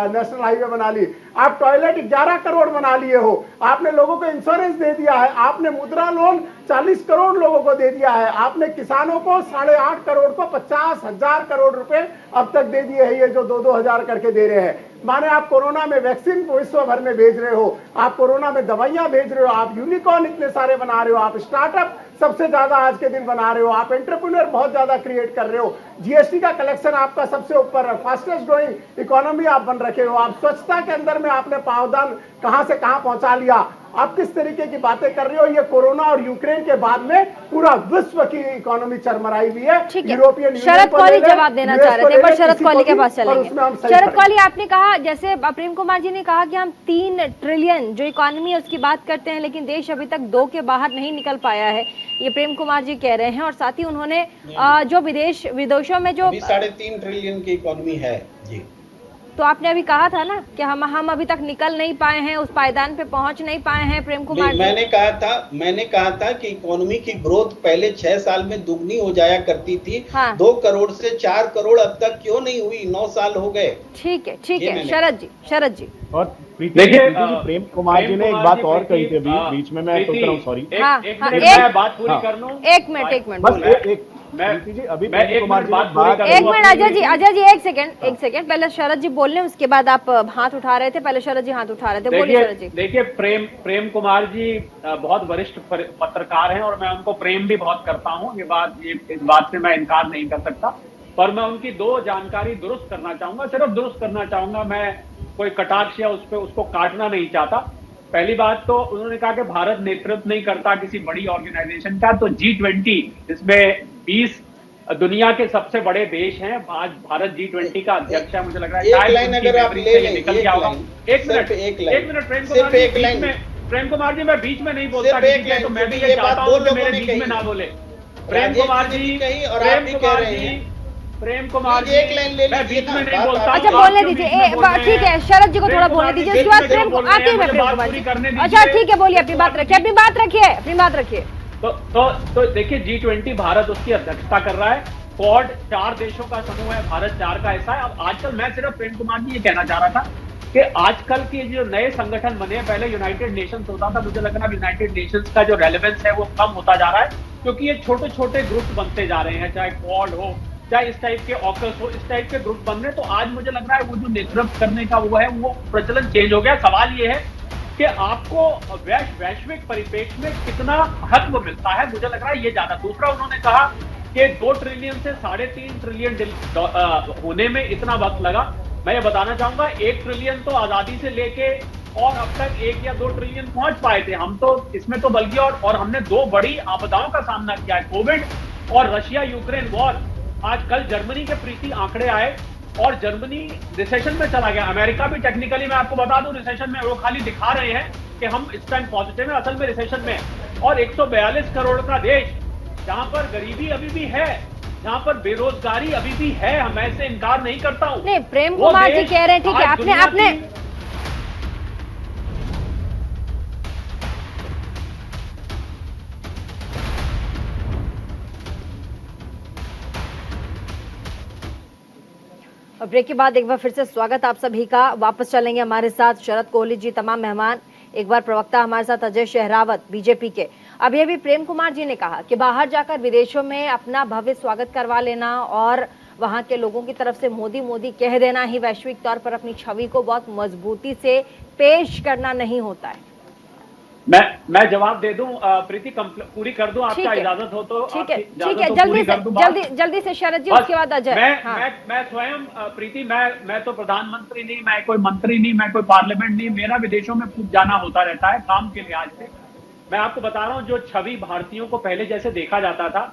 नेशनल हाईवे बना ली। आप टॉयलेट 11 करोड़ बना लिए हो। आपने लोगों को इंश्योरेंस दे दिया है। आपने मुद्रा लोन 40 करोड़ लोगों को दे दिया है। आपने किसानों को 8.5 करोड़ को 50,000 करोड़ रुपए अब तक दे दिए हैं, ये जो 2-2 हजार करके दे रहे हैं। माने आप कोरोना में वैक्सीन विश्व भर में भेज रहे हो, आप कोरोना में दवाइयां भेज रहे हो, आप यूनिकॉर्न इतने सारे बना रहे हो, आप स्टार्टअप सबसे ज्यादा आज के दिन बना रहे हो, आप एंटरप्रेन्योर बहुत ज्यादा क्रिएट कर रहे हो, जीएसटी का कलेक्शन आपका सबसे ऊपर है, फास्टेस्ट ग्रोइंग इकोनॉमी आप बन रखे हो, आप स्वच्छता के अंदर में आपने पावदान कहां से कहां पहुंचा लिया। आप किस तरीके की बातें कर रहे हो? ये कोरोना और यूक्रेन के बाद में पूरा विश्व की इकोनॉमी चरमराई हुई है। यूरोपियन शरद कोहली जवाब देना चाह रहे थे, पर शरद कोहली के पास चलेंगे। शरद कोहली, आपने कहा, जैसे प्रेम कुमार जी ने कहा कि हम 3 ट्रिलियन जो इकोनॉमी है उसकी बात करते हैं, लेकिन देश अभी तक 2 के बाहर नहीं निकल पाया है, ये प्रेम कुमार जी कह रहे हैं। और साथ ही उन्होंने जो विदेशों में जो 3.5 ट्रिलियन की इकोनॉमी है जी, तो आपने अभी कहा था ना कि हम अभी तक निकल नहीं पाए हैं, उस पायदान पे पहुंच नहीं पाए हैं। प्रेम कुमार जी, मैंने कहा था कि इकोनॉमी की ग्रोथ पहले 6 साल में दुगनी हो जाया करती थी। हाँ। 2 करोड़ से 4 करोड़ अब तक क्यों नहीं हुई? 9 साल हो गए। ठीक है। शरद जी और देखिए, प्रेम कुमार जी ने एक बात और कही थी अभी बीच में, मैं सोच रहा हूँ, सॉरी, मैं बात पूरी कर लूं। एक मिनट बस अभी प्रेम कुमार जी एक मिनट। अजय जी एक सेकंड, पहले शरद जी बोल लें, उसके बाद आप हाथ उठा रहे थे। पहले शरद जी हाथ उठा रहे थे, बोलिए शरद जी। देखिए, प्रेम कुमार जी बहुत वरिष्ठ पत्रकार हैं और मैं उनको प्रेम भी बहुत करता हूं। इस बात से मैं इनकार नहीं कर सकता, पर मैं उनकी 2 जानकारी दुरुस्त करना चाहूंगा, सिर्फ दुरुस्त करना चाहूंगा। मैं कोई कटाक्ष या उसको काटना नहीं चाहता। पहली बात तो उन्होंने कहा कि भारत नेतृत्व नहीं करता किसी बड़ी ऑर्गेनाइजेशन का, तो G20 इसमें 20 दुनिया के सबसे बड़े देश हैं। आज भारत G20 का अध्यक्ष है। मुझे लग रहा है एक लाइन अगर आप ले लें, निकल गया होगा। एक मिनट प्रेम कुमार जी, मैं बीच में नहीं बोलता, तो मैं भी ये चाहता हूँ कि मेरे बीच में ना बोले। प्रेम कुमार जी, प्रेम कुमार जी, एक लाइन ले, मैं बीच में नहीं बोलता। अच्छा, बोलने दीजिए, ठीक है, शरद जी को थोड़ा बोलने दीजिए, उसके बाद प्रेम को आते हैं। प्रेम कुमार जी, अच्छा ठीक है, बोलिए, अपनी बात रखिए। तो देखिए, G20 भारत उसकी अध्यक्षता कर रहा है। क्वाड 4 देशों का समूह है, भारत 4 का ऐसा है। अब आजकल मैं सिर्फ प्रेम कुमार जी ये कहना चाह रहा था कि आजकल के जो नए संगठन बने हैं, पहले यूनाइटेड नेशंस होता था, मुझे लग रहा है यूनाइटेड नेशंस का जो रेलेवेंस है वो कम होता जा रहा है, क्योंकि ये छोटे छोटे ग्रुप बनते जा रहे हैं, चाहे क्वाड हो, चाहे इस टाइप के ऑकस हो, इस टाइप के ग्रुप बन रहे हैं। तो आज मुझे लग रहा है वो जो नेतृत्व करने का वो है, वो प्रचलन चेंज हो गया। सवाल ये है कि आपको वैश्विक परिप्रेक्ष्य में कितना महत्व मिलता है, मुझे लग रहा है ये ज्यादा। दूसरा, उन्होंने कहा कि 2 ट्रिलियन से 3.5 ट्रिलियन होने में इतना वक्त लगा। मैं ये बताना चाहूंगा 1 ट्रिलियन तो आजादी से लेके और अब तक 1 या 2 ट्रिलियन पहुंच पाए थे हम, तो इसमें तो बल्कि और हमने 2 बड़ी आपदाओं का सामना किया है, कोविड और रशिया यूक्रेन वॉर। आज कल जर्मनी के प्रीति आंकड़े आए और जर्मनी रिसेशन में चला गया। अमेरिका भी टेक्निकली मैं आपको बता दूं रिसेशन में, वो खाली दिखा रहे हैं कि हम इस टाइम पॉजिटिव है, असल में रिसेशन में। और 142 करोड़ का देश जहां पर गरीबी अभी भी है, जहां पर बेरोजगारी अभी भी है, मैं इससे इनकार नहीं करता हूं। नहीं, प्रेम कुमार जी कह रहे हैं, ठीक है, आपने और ब्रेक के बाद एक बार फिर से स्वागत आप सभी का। वापस चलेंगे हमारे साथ शरद कोहली जी, तमाम मेहमान, एक बार प्रवक्ता हमारे साथ अजय शहरावत बीजेपी के। अभी अभी प्रेम कुमार जी ने कहा कि बाहर जाकर विदेशों में अपना भव्य स्वागत करवा लेना और वहां के लोगों की तरफ से मोदी मोदी कह देना ही वैश्विक तौर पर अपनी छवि को बहुत मजबूती से पेश करना नहीं होता है। मैं जवाब दे दूं प्रीति, पूरी कर दूं आपका इजाजत हो तो? ठीक है, जल्दी से शरद जी, उसके बाद अजय। मैं स्वयं प्रीति, मैं तो प्रधानमंत्री नहीं, मैं कोई मंत्री नहीं, मैं कोई पार्लियामेंट नहीं, मेरा विदेशों में खूब जाना होता रहता है काम के लिहाज से। मैं आपको बता रहा हूं, जो छवि भारतीयों को पहले जैसे देखा जाता था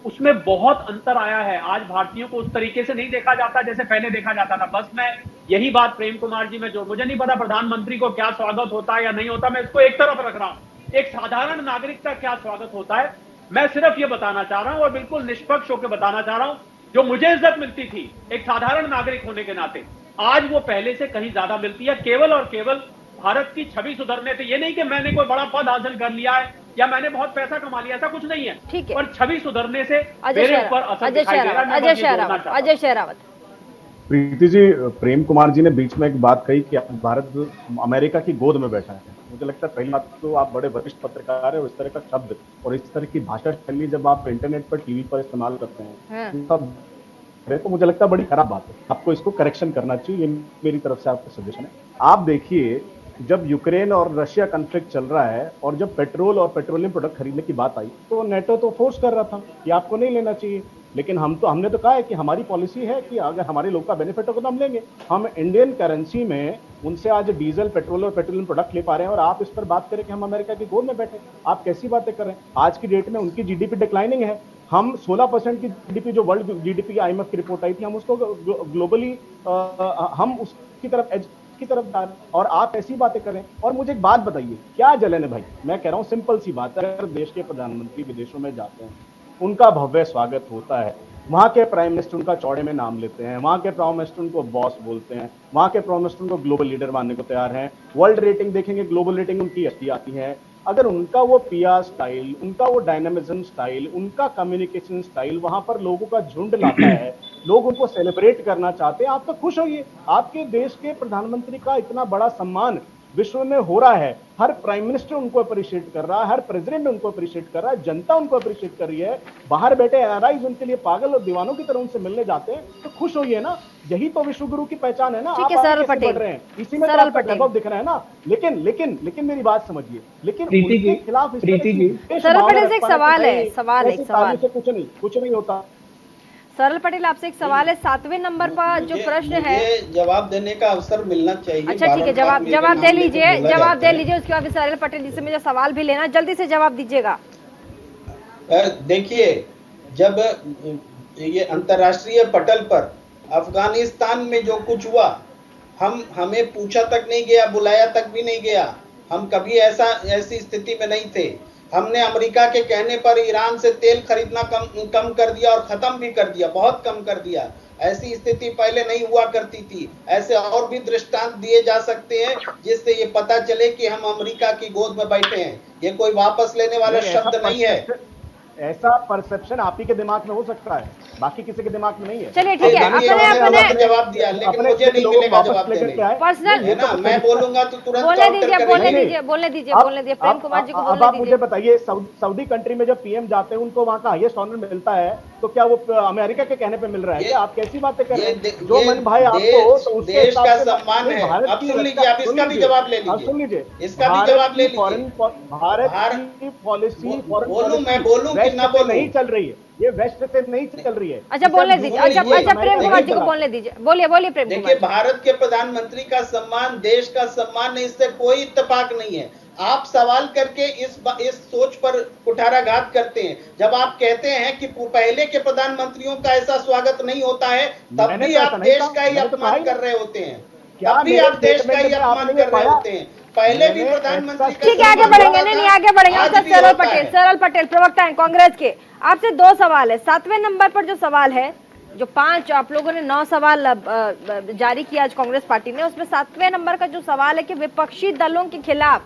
उसमें बहुत अंतर आया है। आज भारतीयों को उस तरीके से नहीं देखा जाता जैसे पहले देखा जाता था। बस मैं यही बात प्रेम कुमार जी में जो, मुझे नहीं पता प्रधानमंत्री को क्या स्वागत होता है या नहीं होता, मैं इसको एक तरफ रख रहा हूं। एक साधारण नागरिक का क्या स्वागत होता है, मैं सिर्फ ये बताना चाह रहा हूं और बिल्कुल निष्पक्ष होकर बताना चाह रहा हूं। जो मुझे इज्जत मिलती थी एक साधारण नागरिक होने के नाते, आज वो पहले से कहीं ज्यादा मिलती है, केवल और केवल भारत की छवि सुधरने से। ये नहीं कि मैंने कोई बड़ा पद हासिल कर लिया है या मैंने बहुत पैसा कमा लिया, ऐसा कुछ नहीं है। ठीक है, पर छवि सुधरने से मेरे ऊपर असर दिखाई दे रहा है। अजय शहरावत। प्रीति जी, प्रेम कुमार जी ने बीच में एक बात कही कि भारत अमेरिका की गोद में बैठा है। मुझे लगता है पहली बात तो आप बड़े वरिष्ठ पत्रकार है और इस तरह का शब्द और इस तरह की भाषा शैली जब आप इंटरनेट पर, टीवी पर इस्तेमाल करते हैं तो मुझे लगता है बड़ी खराब बात है। आपको इसको करेक्शन करना चाहिए, ये मेरी तरफ से आपको सजेशन है। आप देखिए, जब यूक्रेन और रशिया कॉन्फ्लिक्ट चल रहा है और जब पेट्रोल और पेट्रोलियम प्रोडक्ट खरीदने की बात आई तो नेटो तो फोर्स कर रहा था कि आपको नहीं लेना चाहिए, लेकिन हमने तो कहा है कि हमारी पॉलिसी है कि अगर हमारे लोग का बेनिफिट होगा तो हम लेंगे। हम इंडियन करेंसी में उनसे आज डीजल, पेट्रोल और पेट्रोलियम प्रोडक्ट ले पा रहे हैं और आप इस पर बात करें कि हम अमेरिका की गोद में बैठे। आप कैसी बातें कर रहे हैं? आज की डेट में उनकी जीडीपी डिक्लाइनिंग है। हम 16% की जीडीपी, जो वर्ल्ड जीडीपी IMF की रिपोर्ट आई थी, हम उसको ग्लोबली हम उसकी तरफ एज की तरफ जा रहे हैं और आप ऐसी बातें करें। और मुझे एक बात बताइए, क्या जलन है भाई? मैं कह रहा हूं सिंपल सी बात है, अगर देश के प्रधानमंत्री विदेशों में जाते हैं, उनका भव्य स्वागत होता है, वहां के प्राइम मिनिस्टर उनका चौड़े में नाम लेते हैं, वहां के प्राइम मिनिस्टर उनको बॉस बोलते हैं, वहां के प्राइम मिनिस्टर उनको ग्लोबल लीडर मानने को तैयार हैं, वर्ल्ड रेटिंग देखेंगे, ग्लोबल रेटिंग उनकी अच्छी आती है। अगर उनका वो PR स्टाइल, उनका वो डायनामिज्म स्टाइल, उनका कम्युनिकेशन स्टाइल वहां पर लोगों का झुंड लाता है, लोग उनको सेलिब्रेट करना चाहते हैं, आप तो खुश होइए। आपके देश के प्रधानमंत्री का इतना बड़ा सम्मान विश्व में हो रहा है, हर प्राइम मिनिस्टर उनको अप्रिशिएट कर रहा है, हर प्रेसिडेंट उनको अप्रिशिएट कर रहा है, जनता उनको अप्रिशिएट कर रही है, बाहर बैठे NRIs उनके लिए पागल और दीवानों की तरह उनसे मिलने जाते हैं, तो खुश होइए ना। यही तो विश्व गुरु की पहचान है ना। आप आगे बढ़ रहे हैं, इसी में तो आपका वैभव दिख रहा है ना। लेकिन मेरी बात समझिए, लेकिन उनके खिलाफ सरल पटेल से एक सवाल है, कुछ नहीं होता। सरल पटेल, आपसे एक सवाल है, 7वें नंबर पर जो प्रश्न है, जवाब देने का अवसर मिलना चाहिए। अच्छा ठीक है, जवाब दे लीजिए, उसके बाद सरल पटेल जी से मुझे सवाल भी लेना, जल्दी से जवाब दीजिएगा। देखिए, जब ये अंतर्राष्ट्रीय पटल पर अफगानिस्तान में जो कुछ हुआ, हमें पूछा तक नहीं गया, बुलाया तक भी नहीं गया। हम कभी ऐसी स्थिति में नहीं थे। हमने अमेरिका के कहने पर ईरान से तेल खरीदना कम कर दिया और खत्म भी कर दिया, बहुत कम कर दिया। ऐसी स्थिति पहले नहीं हुआ करती थी। ऐसे और भी दृष्टांत दिए जा सकते हैं जिससे ये पता चले कि हम अमेरिका की गोद में बैठे हैं। ये कोई वापस लेने वाला शब्द नहीं है। ऐसा परसेप्शन आप ही के दिमाग में हो सकता है, बाकी किसी के दिमाग में नहीं है। चलिए ठीक है, आपने जवाब दिया, लेकिन मुझे नहीं मिलेगा जवाब देने का। पर्सनल है ना, मैं बोलूंगा तो तुरंत बोलने दीजिए प्रेम कुमार जी को। अब आप मुझे बताइए, सऊदी कंट्री में जब PM जाते हैं उनको वहाँ का हाईएस्ट ऑनर मिलता है तो क्या वो अमेरिका के कहने पे मिल रहा है क्या? आप कैसी बातें कर रहे हैं? जो ये मन भाई आपको हो तो उसके देश हिसाब का से सम्मान है। भारत अब की सुन लीजिए, रक्षा- आप इसका भी जवाब ले लीजिए। सुन लीजिए, इसका भी जवाब ले लीजिए। भारत की पॉलिसी बोलूं मैं बोलूं कि ना बोलूं? नहीं चल रही है, ये वेस्ट से नहीं चल रही है। अच्छा बोलने दीजिए। अच्छा प्रेम कुमार जी को बोलने दीजिए। बोलिए प्रेम कुमार देखिए, जी। भारत के प्रधानमंत्री का सम्मान, देश का सम्मान है, इससे कोई इत्तेफाक नहीं है। आप सवाल करके इस सोच पर कुठाराघात करते हैं। जब आप कहते हैं कि पहले के प्रधानमंत्रियों का ऐसा स्वागत नहीं होता है, तब भी आप देश का ही अपमान कर रहे होते हैं। तब भी आप देश का ही अपमान कर रहे होते हैं। पहले भी प्रधानमंत्री। ठीक है, आगे बढ़ेंगे। नहीं आगे बढ़ेंगे। सरल पटेल प्रवक्ता हैं कांग्रेस के, आपसे 2 सवाल है। 7वें नंबर पर जो सवाल है, जो 5 आप लोगों ने 9 सवाल जारी किया आज कांग्रेस पार्टी ने, उसमें 7वें नंबर का जो सवाल है कि विपक्षी दलों के खिलाफ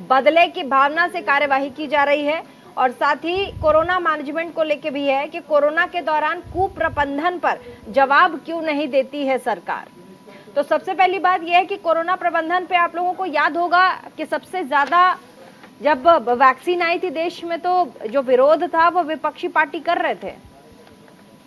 बदले की भावना से कार्यवाही की जा रही है, और साथ ही कोरोना मैनेजमेंट को लेके भी है कि कोरोना के दौरान कुप्रबंधन पर जवाब क्यों नहीं देती है सरकार। तो सबसे पहली बात यह है कि कोरोना प्रबंधन पे आप लोगों को याद होगा कि सबसे ज्यादा जब वैक्सीन आई थी देश में, तो जो विरोध था वो विपक्षी पार्टी कर रहे थे।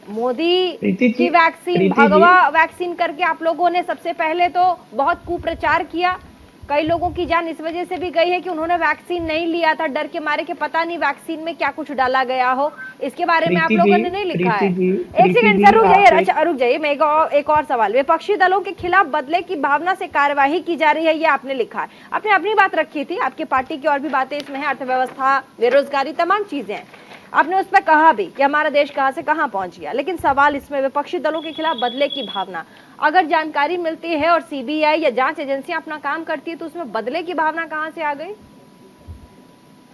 मोदी की वैक्सीन, भगवा वैक्सीन करके आप लोगों ने सबसे पहले तो बहुत कुप्रचार किया। कई लोगों की जान इस वजह से भी गई है कि उन्होंने वैक्सीन नहीं लिया था, डर के मारे कि पता नहीं वैक्सीन में क्या कुछ डाला गया हो। इसके बारे में आप लोगों ने नहीं लिखा है। एक सेकंड सर, रुक जाइए। अच्छा रुक जाइए, मैं एक और सवाल। विपक्षी दलों के खिलाफ बदले की भावना से कार्यवाही की जा रही है, ये आपने लिखा है। आपने अपनी बात रखी थी, आपकी पार्टी की और भी बातें इसमें है, अर्थव्यवस्था, बेरोजगारी, तमाम चीजें हैं। आपने उस पर कहा भी कि हमारा देश कहां से कहां पहुंच गया, लेकिन सवाल इसमें विपक्षी दलों के खिलाफ बदले की भावना, अगर जानकारी मिलती है और सीबीआई या जांच एजेंसियां अपना काम करती है, तो उसमें बदले की भावना कहां से आ गई?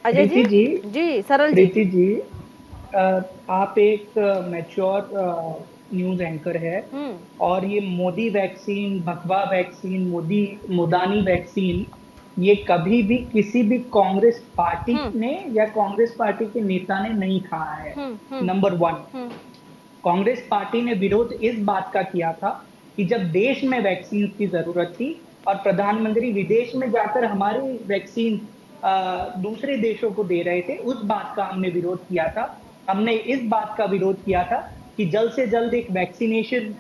अजय जी, सरल जी, आप एक मैच्योर न्यूज एंकर है, और ये मोदी वैक्सीन, भगवा वैक्सीन, मोदानी वैक्सीन, ये कभी भी किसी भी कांग्रेस पार्टी ने या कांग्रेस पार्टी के नेता ने नहीं कहा है। नंबर 1, कांग्रेस पार्टी ने विरोध इस बात का किया था कि जब देश में वैक्सीन की जरूरत थी और प्रधानमंत्री विदेश में जाकर हमारी वैक्सीन दूसरे देशों को दे रहे थे, उस बात का हमने विरोध किया था। हमने इस बात का विरोध किया था कि जल्द से जल्द एक वैक्सीनेशन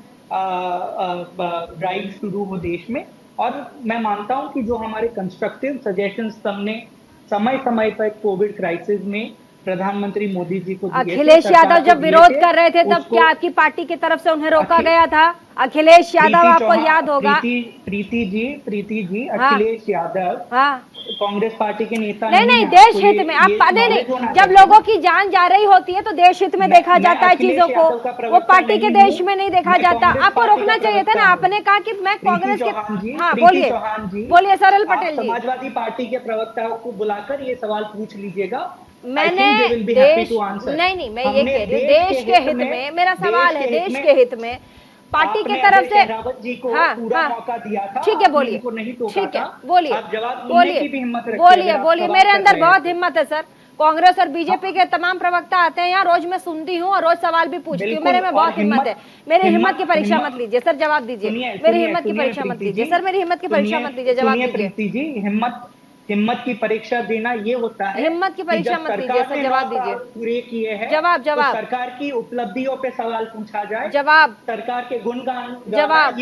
ड्राइव शुरू हो देश में। और मैं मानता हूं कि जो हमारे कंस्ट्रक्टिव सजेशंस हमने समय समय पर कोविड क्राइसिस में प्रधानमंत्री मोदी जी को दिए थे। अखिलेश यादव जब विरोध कर रहे थे, तब क्या आपकी पार्टी की तरफ से उन्हें रोका गया था? अखिलेश यादव, आपको याद होगा। प्रीति जी, अखिलेश यादव कांग्रेस पार्टी के नेता नहीं, देश हित में आप नहीं, जब लोगों की जान जा रही होती है तो देश हित में देखा जाता है चीजों को, वो पार्टी के देश में नहीं देखा जाता। आपको रोकना चाहिए था ना। आपने कहा कि मैं कांग्रेस के, हाँ बोलिए सरल पटेल जी। समाजवादी पार्टी के प्रवक्ता को बुलाकर ये सवाल पूछ लीजिएगा। मैंने नहीं, मैं ये कह रही हूँ देश के हित में, मेरा सवाल है देश के हित में पार्टी की तरफ से। जी को पूरा मौका दिया था, ठीक है, बोलिए, ठीक है, बोलिए। मेरे अंदर बहुत हिम्मत है सर। कांग्रेस और बीजेपी के तमाम प्रवक्ता आते हैं यहाँ, रोज मैं सुनती हूँ और रोज सवाल भी पूछती हूँ। मेरे में बहुत हिम्मत है। मेरी हिम्मत की परीक्षा मत लीजिए सर, जवाब दीजिए। मेरी हिम्मत की परीक्षा मत लीजिए सर, मेरी हिम्मत की परीक्षा मत लीजिए, जवाब दीजिए। हिम्मत की परीक्षा देना ये होता है। हिम्मत की परीक्षा मत लीजिए सर, जवाब दीजिए। पूरे किए हैं, जवाब तो सरकार की उपलब्धियों पे सवाल पूछा जाए, जवाब, सरकार के गुणगान, जवाब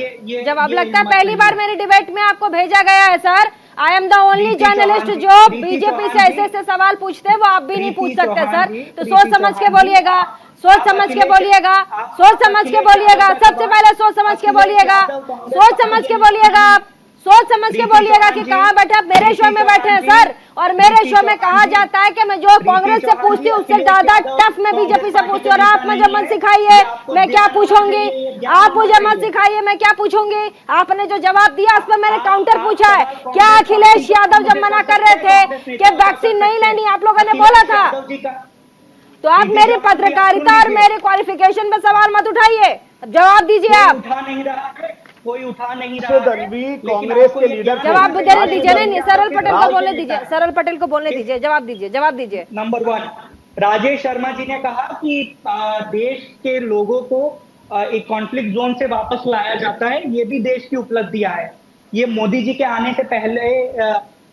लगता है पहली बार मेरी डिबेट में आपको भेजा गया है sir. I am the only journalist जो बीजेपी से ऐसे सवाल पूछते हैं, वो आप भी नहीं पूछ सकते सर। तो सोच समझ के बोलिएगा, सोच समझ के बोलिएगा, सोच समझ के बोलिएगा। सबसे पहले सोच समझ के बोलिएगा, सोच समझ के बोलिएगा, सोच समझ के बोलिएगा कि कहाँ बैठे। आप मेरे शो में बैठे हैं सर, और मेरे शो में कहा जाता है कि मैं जो कांग्रेस से पूछती हूँ उससे ज्यादा टफ मैं बीजेपी से पूछती हूँ। और आप मुझे मत सिखाइए मैं क्या पूछूंगी, आप मुझे मत सिखाइए मैं क्या पूछूंगी। आपने जो जवाब दिया उस पर मैंने काउंटर पूछा है। क्या अखिलेश यादव जब मना कर रहे थे कि वैक्सीन नहीं लेनी, आप लोगों ने बोला था? तो आप मेरी पत्रकारिता और मेरे क्वालिफिकेशन पे सवाल मत उठाइए, जवाब दीजिए। आप कोई उठा नहीं रहा है, कांग्रेस के लीडर जवाब देने दीजिए। नहीं, सरल पटेल को बोलने दीजिए, सरल पटेल को बोलने दीजिए, जवाब दीजिए। नंबर 1, राजेश शर्मा जी ने कहा कि देश के लोगों को एक कॉन्फ्लिक्ट जोन से वापस लाया जाता है, ये भी देश की उपलब्धियां है। ये मोदी जी के आने से पहले,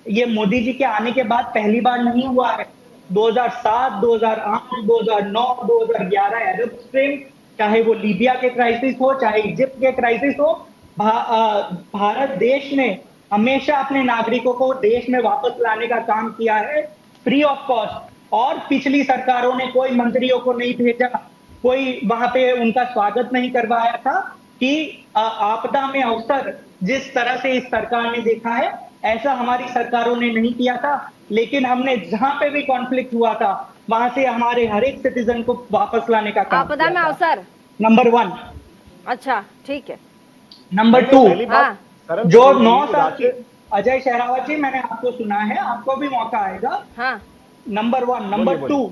ये मोदी जी के आने के बाद पहली बार नहीं हुआ है। 2007, 2008, 2009, 2011 अरब स्प्रिंग, चाहे वो लीबिया के क्राइसिस हो, चाहे इजिप्ट के क्राइसिस हो, भारत देश ने हमेशा अपने नागरिकों को देश में वापस लाने का काम किया है फ्री ऑफ कॉस्ट। और पिछली सरकारों ने कोई मंत्रियों को नहीं भेजा, कोई वहां पे उनका स्वागत नहीं करवाया था कि आपदा में अवसर जिस तरह से इस सरकार ने देखा है ऐसा हमारी सरकारों ने नहीं किया था। लेकिन हमने जहां पे भी कॉन्फ्लिक्ट हुआ था वहां से हमारे हर एक सिटीजन को वापस लाने का काम आपदा में अवसर नंबर 1। अच्छा ठीक है। नंबर 2, जो 9 साल की अजय शेरावत जी, मैंने आपको सुना है, आपको भी मौका आएगा। हाँ। नंबर 1। नंबर 2,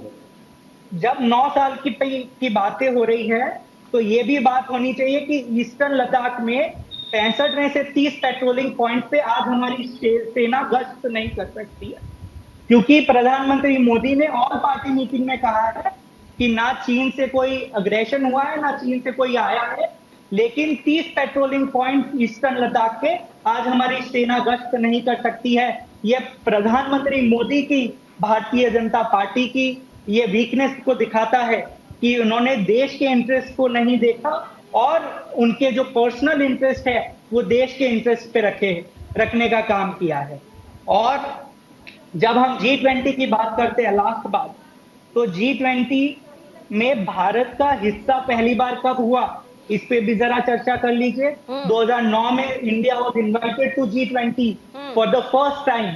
जब 9 साल की बातें हो रही है तो ये भी बात होनी चाहिए कि ईस्टर्न लद्दाख में 65 में से 30 पेट्रोलिंग पॉइंट पे आज हमारी सेना गश्त नहीं कर सकती है, क्योंकि प्रधानमंत्री मोदी ने ऑल पार्टी मीटिंग में कहा है कि ना चीन से कोई अग्रेशन हुआ है, ना चीन से कोई आया है, लेकिन 30 पेट्रोलिंग पॉइंट ईस्टर्न लद्दाख के आज हमारी सेना गश्त नहीं कर सकती है। ये प्रधानमंत्री मोदी की, भारतीय जनता पार्टी की ये वीकनेस को दिखाता है कि उन्होंने देश के इंटरेस्ट को नहीं देखा और उनके जो पर्सनल इंटरेस्ट है वो देश के इंटरेस्ट पे रखने का काम किया है। और जब हम G20 की बात करते हैं, लास्ट बात, तो G20 में भारत का हिस्सा पहली बार कब हुआ, इस पे भी जरा चर्चा कर लीजिए। 2009 में India was invited to G20 for the first time,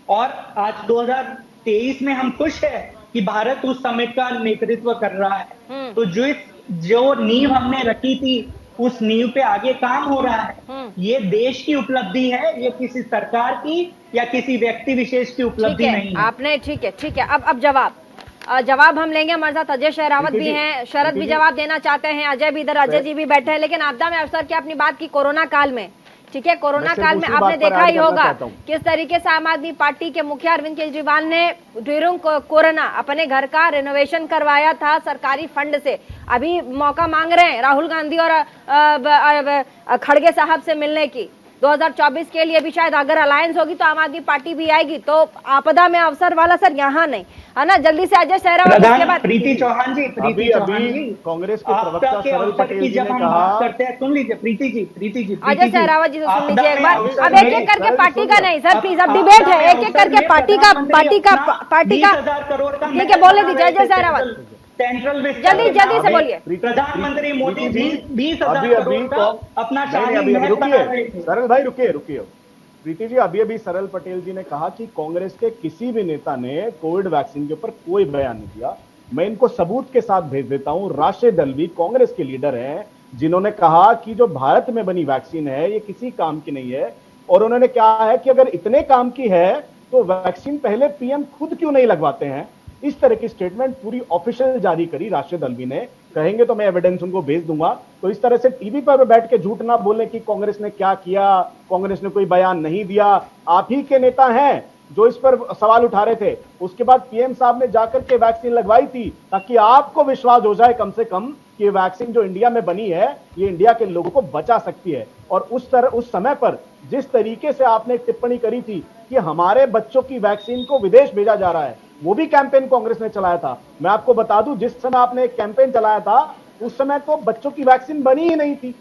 और आज 2023 में हम खुश है कि भारत उस समिट का नेतृत्व कर रहा है। तो जो नींव हमने रखी थी उस नींव पे आगे काम हो रहा है। ये देश की उपलब्धि है, ये किसी सरकार की या किसी व्यक्ति विशेष की उपलब्धि नहीं है। आपने ठीक है। अब जवाब हम लेंगे। हमारे साथ अजय शेरावत भी हैं, शरद भी जवाब देना चाहते हैं, अजय भी इधर, अजय जी भी बैठे हैं। लेकिन आपदा में अवसर की अपनी बात की कोरोना काल में, ठीक है, कोरोना काल में आपने देखा ही होगा किस तरीके से आम आदमी पार्टी के मुखिया अरविंद केजरीवाल ने ड्यूरिंग कोरोना अपने घर का रिनोवेशन करवाया था सरकारी फंड से। अभी मौका मांग रहे हैं राहुल गांधी और खड़गे साहब से मिलने की। 2024 के लिए भी शायद अगर अलायंस होगी तो आम आदमी पार्टी भी आएगी। तो आपदा में अवसर वाला सर यहाँ नहीं है ना। जल्दी से अजय शेरावत, उसके बाद प्रीति चौहान जी। कांग्रेस के प्रवक्ता सरल पटेल जी ने कहा, करते हैं, सुन लीजिए प्रीति जी। अजय शेरावत जी सुन लीजिए एक बार। अब एक एक करके पार्टी का नहीं सर, प्लीज, अब डिबेट है, एक एक करके पार्टी का 20,000 करोड़ का, ठीक है, बोले दीजिए अजय शेरावत, सेंट्रल जल्दी से बोलिए। प्रधानमंत्री मोदी 20,000 करोड़ का अपना सरल भाई रुकिए। प्रीति जी, अभी सरल पटेल जी ने कहा कि कांग्रेस के किसी भी नेता ने कोविड वैक्सीन के ऊपर कोई बयान नहीं दिया। मैं इनको सबूत के साथ भेज देता हूं। राशिद दलवी कांग्रेस के लीडर हैं, जिन्होंने कहा कि जो भारत में बनी वैक्सीन है ये किसी काम की नहीं है। और उन्होंने कहा है कि अगर इतने काम की है तो वैक्सीन पहले पीएम खुद क्यों नहीं लगवाते हैं। इस तरह की स्टेटमेंट पूरी ऑफिशियल जारी करी राशिद दलवी ने। कहेंगे तो मैं एविडेंस उनको भेज दूंगा। तो इस तरह से टीवी पर बैठ के झूठ ना बोले कि कांग्रेस ने क्या किया, कांग्रेस ने कोई बयान नहीं दिया। आप ही के नेता हैं जो इस पर सवाल उठा रहे थे। उसके बाद पीएम साहब ने जाकर के वैक्सीन लगवाई थी ताकि आपको विश्वास हो जाए कम से कम कि ये वैक्सीन जो इंडिया में बनी है ये इंडिया के लोगों को बचा सकती है। और उस समय पर जिस तरीके से आपने टिप्पणी करी थी कि हमारे बच्चों की वैक्सीन को विदेश भेजा जा रहा है, वो भी कैंपेन कांग्रेस ने चलाया था। मैं आपको बता दूं, जिस समय आपने एक कैंपेन चलाया था उस समय तो बच्चों की वैक्सीन बनी ही नहीं थी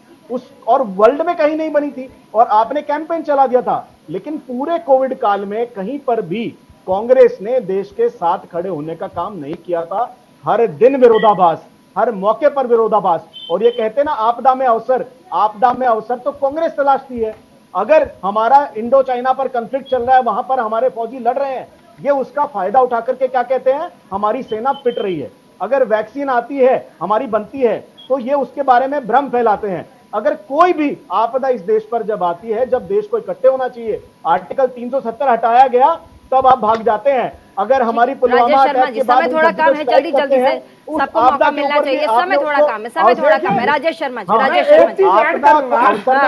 और वर्ल्ड में कहीं नहीं बनी थी, और आपने कैंपेन चला दिया था। लेकिन पूरे कोविड काल में कहीं पर भी कांग्रेस ने देश के साथ खड़े होने का काम नहीं किया था। हर दिन विरोधाभास, हर मौके पर विरोधाभास। और ये कहते ना आपदा में अवसर तो कांग्रेस तलाशती है। अगर हमारा इंडो चाइना पर कॉन्फ्लिक्ट चल रहा है, वहां पर हमारे फौजी लड़ रहे हैं, ये उसका फायदा उठा करके क्या कहते हैं, हमारी सेना पिट रही है। अगर वैक्सीन आती है, हमारी बनती है, तो ये उसके बारे में भ्रम फैलाते हैं। अगर कोई भी आपदा इस देश पर जब आती है, जब देश को इकट्ठे होना चाहिए, आर्टिकल 370 हटाया गया, तब आप भाग जाते हैं। अगर हमारी पुलवामा अटैक के बाद समय थोड़ा कम है, जल्दी से सबको मौका मिलना चाहिए। समय थोड़ा कम है। राजेश शर्मा जी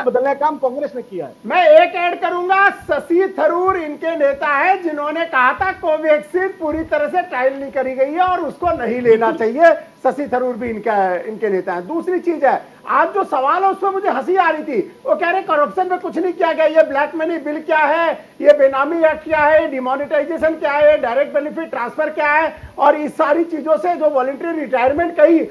बदलने का काम कांग्रेस ने किया है। मैं एक ऐड करूंगा। शशि थरूर इनके नेता है जिन्होंने कहा था कोवैक्सीन पूरी तरह से ट्रायल नहीं करी गई है और उसको नहीं लेना चाहिए। शशि थरूर भी इनके नेता है। दूसरी चीज है, आज जो सवाल है उसमें मुझे हंसी आ रही थी। वो कह रहे करप्शन में कुछ नहीं किया गया, ये ब्लैक मनी बिल क्या है, ये बेनामी एक्ट क्या है, डिमोनेटाइजेशन क्या है, डायरेक्ट बेनिफिट ट्रांसफर क्या है, और इस सारी चीजों से जो वॉलंटरी रिटायरमेंट कई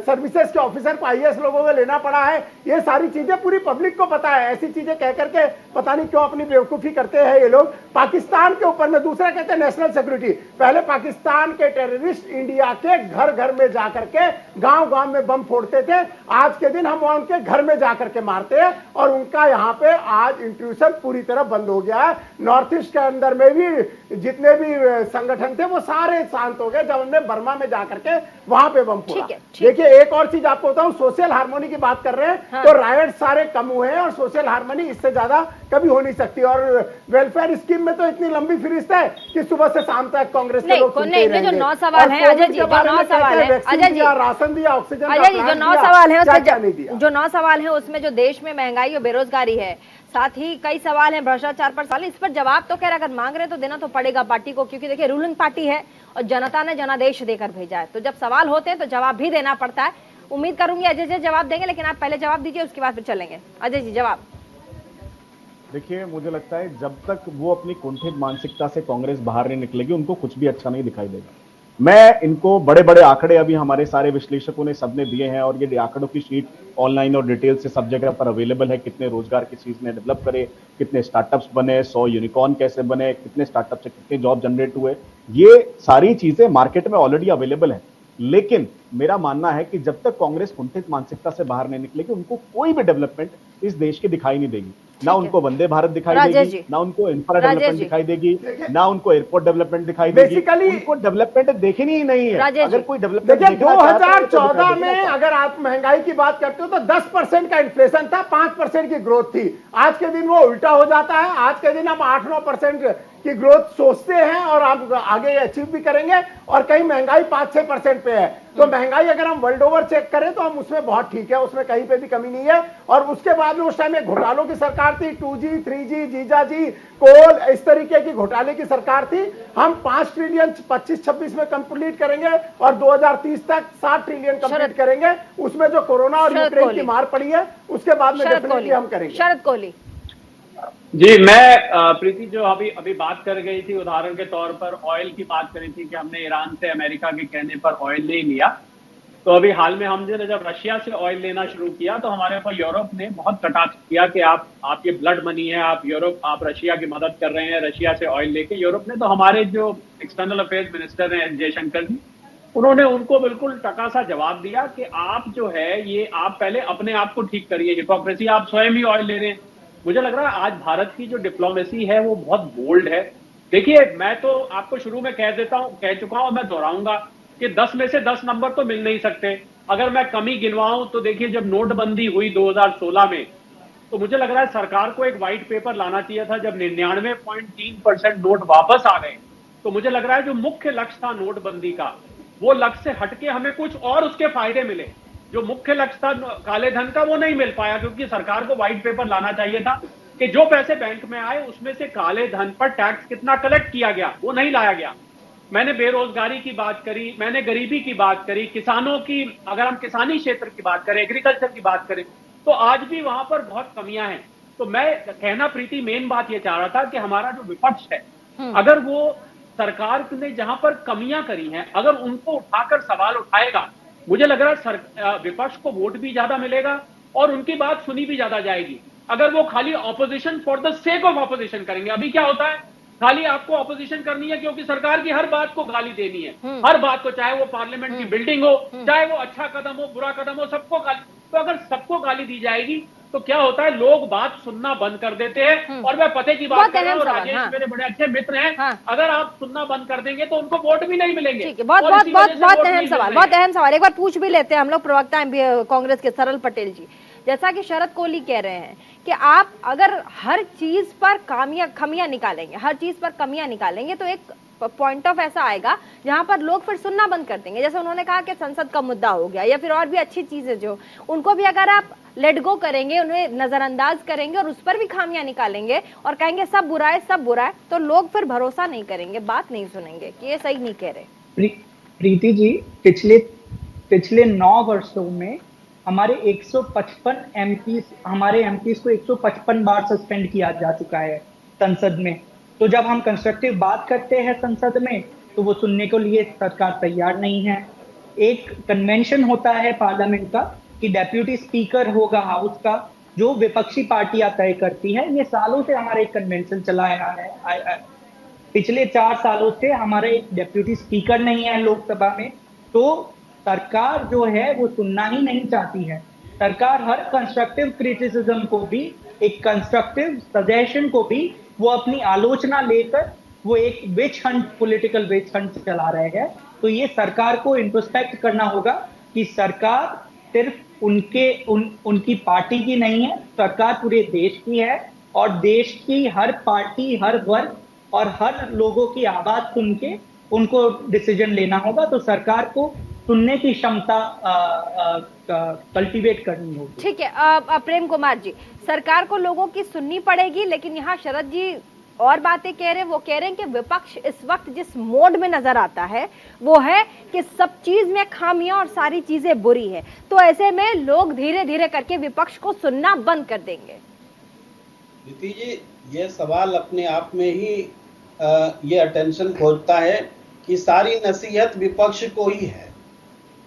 सर्विसेज के ऑफिसर को आईएएस लोगों को लेना पड़ा है, ये सारी चीजें पूरी पब्लिक को पता है। ऐसी चीजें कह करके पता नहीं क्यों अपनी बेवकूफी करते हैं ये लोग। पाकिस्तान के ऊपर में दूसरा कहते हैं नेशनल सिक्योरिटी। पहले पाकिस्तान के टेररिस्ट इंडिया के घर घर में जाकर के गांव गांव में बम फोड़ते थे, आज के दिन हम उनके घर में जाकर के मारते हैं, और उनका यहाँ पे आज इंट्रूशन पूरी तरह बंद हो गया है। नॉर्थ ईस्ट के अंदर में भी जितने भी संगठन थे वो सारे शांत हो गए जब हमने बर्मा में जाकर के वहां पे बम फोड़ा। देखिए एक और चीज आपको बताऊं, सोशल हार्मोनी की बात कर रहे हैं, हाँ। तो रायट सारे कम हुए हैं और सोशल हार्मोनी इससे ज्यादा कभी हो नहीं सकती। और वेलफेयर स्कीम में तो इतनी लंबी फहरिस्त है कि सुबह से शाम तक कांग्रेस के लोग सुनते ही रहेंगे। जो 9 सवाल है अजय जी, जो 9 सवाल है अजय जी, राशन दिया, ऑक्सीजन, अजय जी जो 9 सवाल है उसमें जो 9 सवाल है उसमें जो देश में महंगाई और बेरोजगारी है, साथ ही कई सवाल हैं भ्रष्टाचार पर सवाल, इस पर जवाब तो खैर अगर मांग रहे तो देना तो पड़ेगा पार्टी को, क्योंकि देखिए रूलिंग पार्टी है और जनता ने जनादेश देकर भेजा है, तो जब सवाल होते हैं तो जवाब भी देना पड़ता है। उम्मीद करूंगी अजय जी जवाब देंगे, लेकिन आप पहले जवाब दीजिए उसके बाद फिर चलेंगे। अजय जी जवाब। देखिए मुझे लगता है जब तक वो अपनी कुंठित मानसिकता से कांग्रेस बाहर नहीं निकलेगी उनको कुछ भी अच्छा नहीं दिखाई देगा। मैं इनको बड़े बड़े आंकड़े अभी हमारे सारे विश्लेषकों ने सबने दिए हैं, और ये आंकड़ों की शीट ऑनलाइन और डिटेल से सब जगह पर अवेलेबल है। कितने रोजगार किस चीज ने डेवलप करे, कितने स्टार्टअप्स बने, 100 यूनिकॉर्न कैसे बने, कितने स्टार्टअप से कितने जॉब जनरेट हुए, ये सारी चीजें मार्केट में ऑलरेडी अवेलेबल है। लेकिन मेरा मानना है कि जब तक कांग्रेस कुंठित मानसिकता से बाहर नहीं निकलेगी उनको कोई भी डेवलपमेंट इस देश की दिखाई नहीं देगी। ना उनको वंदे भारत दिखाई देगी, ना उनको इंफ्रा डेवलपमेंट दिखाई देगी, ना उनको एयरपोर्ट डेवलपमेंट दिखाई देगी। बेसिकली उनको डेवलपमेंट देखनी ही नहीं है। अगर कोई डेवलपमेंट देखिए 2014 में अगर आप महंगाई की बात करते हो तो 10% का इन्फ्लेशन था, 5% की ग्रोथ थी। आज के दिन वो उल्टा हो जाता है, आज के दिन हम 8-9% की ग्रोथ सोचते हैं और आप आगे अचीव भी करेंगे, और कहीं महंगाई 5-6% पे है। तो महंगाई अगर हम वर्ल्ड ओवर चेक करें तो हम उसमें बहुत ठीक है, उसमें कहीं पे भी कमी नहीं है। और उसके बाद में उस टाइम में घोटालों की सरकार थी, 2G 3G जीजाजी कोल, इस तरीके की घोटाले की सरकार थी। हम 5 ट्रिलियन 25-26 में कंप्लीट करेंगे और 2030 तक 7 ट्रिलियन कंप्लीट करेंगे। उसमें जो कोरोना और यूक्रेन की मार पड़ी है उसके बाद में डेफिनेटली हम करेंगे। शरद कोहली जी, मैं प्रीति जो अभी बात कर गई थी, उदाहरण के तौर पर ऑयल की बात करी थी कि हमने ईरान से अमेरिका के कहने पर ऑयल नहीं लिया, तो अभी हाल में हमने जब रशिया से ऑयल लेना शुरू किया तो हमारे ऊपर यूरोप ने बहुत कटाक्ष किया कि आप ये ब्लड मनी है, आप रशिया की मदद कर रहे हैं रशिया से ऑयल लेके। यूरोप ने तो हमारे जो एक्सटर्नल अफेयर्स मिनिस्टर हैं जयशंकर जी, उन्होंने उनको बिल्कुल टका सा जवाब दिया कि आप जो है ये आप पहले अपने आप को ठीक करिए, हिपोक्रेसी, आप स्वयं ही ऑयल ले रहे हैं। मुझे लग रहा है आज भारत की जो डिप्लोमेसी है वो बहुत बोल्ड है। देखिए मैं तो आपको शुरू में कह चुका हूं, मैं दोहराऊंगा कि 10 में से 10 नंबर तो मिल नहीं सकते। अगर मैं कमी गिनवाऊं तो देखिए जब नोटबंदी हुई 2016 में, तो मुझे लग रहा है सरकार को एक व्हाइट पेपर लाना चाहिए था। जब 99.3% नोट वापस आ गए तो मुझे लग रहा है जो मुख्य लक्ष्य था नोटबंदी का, वो लक्ष्य से हटके हमें कुछ और उसके फायदे मिले। जो मुख्य लक्ष्य था काले धन का वो नहीं मिल पाया, क्योंकि सरकार को व्हाइट पेपर लाना चाहिए था कि जो पैसे बैंक में आए उसमें से काले धन पर टैक्स कितना कलेक्ट किया गया, वो नहीं लाया गया। मैंने बेरोजगारी की बात करी, मैंने गरीबी की बात करी, किसानों की, अगर हम किसानी क्षेत्र की बात करें, एग्रीकल्चर की बात करें, तो आज भी वहां पर बहुत कमियां हैं। तो मैं कहना प्रीति मेन बात ये चाह रहा था कि हमारा जो विपक्ष है, अगर वो सरकार ने जहां पर कमियां करी हैं अगर उनको उठाकर सवाल उठाएगा, मुझे लग रहा है विपक्ष को वोट भी ज्यादा मिलेगा और उनकी बात सुनी भी ज्यादा जाएगी। अगर वो खाली opposition for the sake of opposition करेंगे, अभी क्या होता है, खाली आपको ऑपोजिशन करनी है क्योंकि सरकार की हर बात को गाली देनी है, हर बात को, चाहे वो पार्लियामेंट की बिल्डिंग हो, चाहे वो अच्छा कदम हो, बुरा कदम हो, सबको गाली। तो अगर सबको गाली दी जाएगी तो क्या होता है, लोग बात सुनना बंद कर देते हैं। और मैं पते की बात कर रहा हूँ, राजेश मेरे बड़े अच्छे मित्र हैं, अगर आप सुनना बंद कर देंगे तो उनको वोट भी नहीं मिलेंगे। बहुत अहम सवाल, बहुत अहम सवाल, एक बार पूछ भी लेते हैं हम लोग प्रवक्ता कांग्रेस के सरल पटेल जी। जैसा कि शरद कोहली कह रहे हैं कि आप अगर हर चीज पर खामियां निकालेंगे, हर चीज पर कमियां निकालेंगे तो एक पॉइंट ऑफ ऐसा आएगा जहां पर लोग फिर सुनना बंद कर देंगे। जैसे उन्होंने कहा कि संसद का मुद्दा हो गया या फिर और भी अच्छी चीजें जो उनको भी अगर आप लेट गो करेंगे, उन्हें नजरअंदाज करेंगे और उस पर भी खामियां निकालेंगे और कहेंगे सब बुरा है, सब बुरा है, तो लोग फिर भरोसा नहीं करेंगे, बात नहीं सुनेंगे कि ये सही नहीं कह रहे। प्रीति जी, पिछले 9 वर्षों में हमारे 155 एमपी, हमारे एमपीज को 155 बार सस्पेंड किया जा चुका है संसद में। तो जब हम कंस्ट्रक्टिव बात करते हैं संसद में तो वो सुनने के लिए सरकार तैयार नहीं है। एक कन्वेंशन होता है पार्लियामेंट का कि डेप्यूटी स्पीकर होगा हाउस का, जो विपक्षी पार्टियां तय करती है। ये सालों से हमारा एक कन्वेंशन चला है। पिछले 4 सालों से हमारे एक डेप्यूटी स्पीकर नहीं है लोकसभा में। तो सरकार जो है वो सुनना ही नहीं चाहती है। सरकार हर कंस्ट्रक्टिव क्रिटिसिज्म को भी, एक कंस्ट्रक्टिव सजेशन को भी वो अपनी आलोचना लेकर वो एक witch hunt, political witch hunt चला रहे हैं। तो ये सरकार को इंट्रोस्पेक्ट करना होगा कि सरकार सिर्फ उनकी पार्टी की नहीं है, सरकार पूरे देश की है और देश की हर पार्टी, हर वर्ग और हर लोगों की आवाज सुन के उनको डिसीजन लेना होगा। तो सरकार को सुनने की क्षमता कल्टीवेट करनी होगी। ठीक है प्रेम कुमार जी, सरकार को लोगों की सुननी पड़ेगी, लेकिन यहाँ शरद जी और बातें कह रहे हैं। वो कह रहे हैं कि विपक्ष इस वक्त जिस मोड में नजर आता है वो है कि सब चीज में खामियां और सारी चीजें बुरी है। तो ऐसे में लोग धीरे धीरे करके विपक्ष को सुनना बंद कर देंगे। प्रीति जी, ये सवाल अपने आप में ही ये अटेंशन खोजता है कि सारी नसीहत विपक्ष को ही है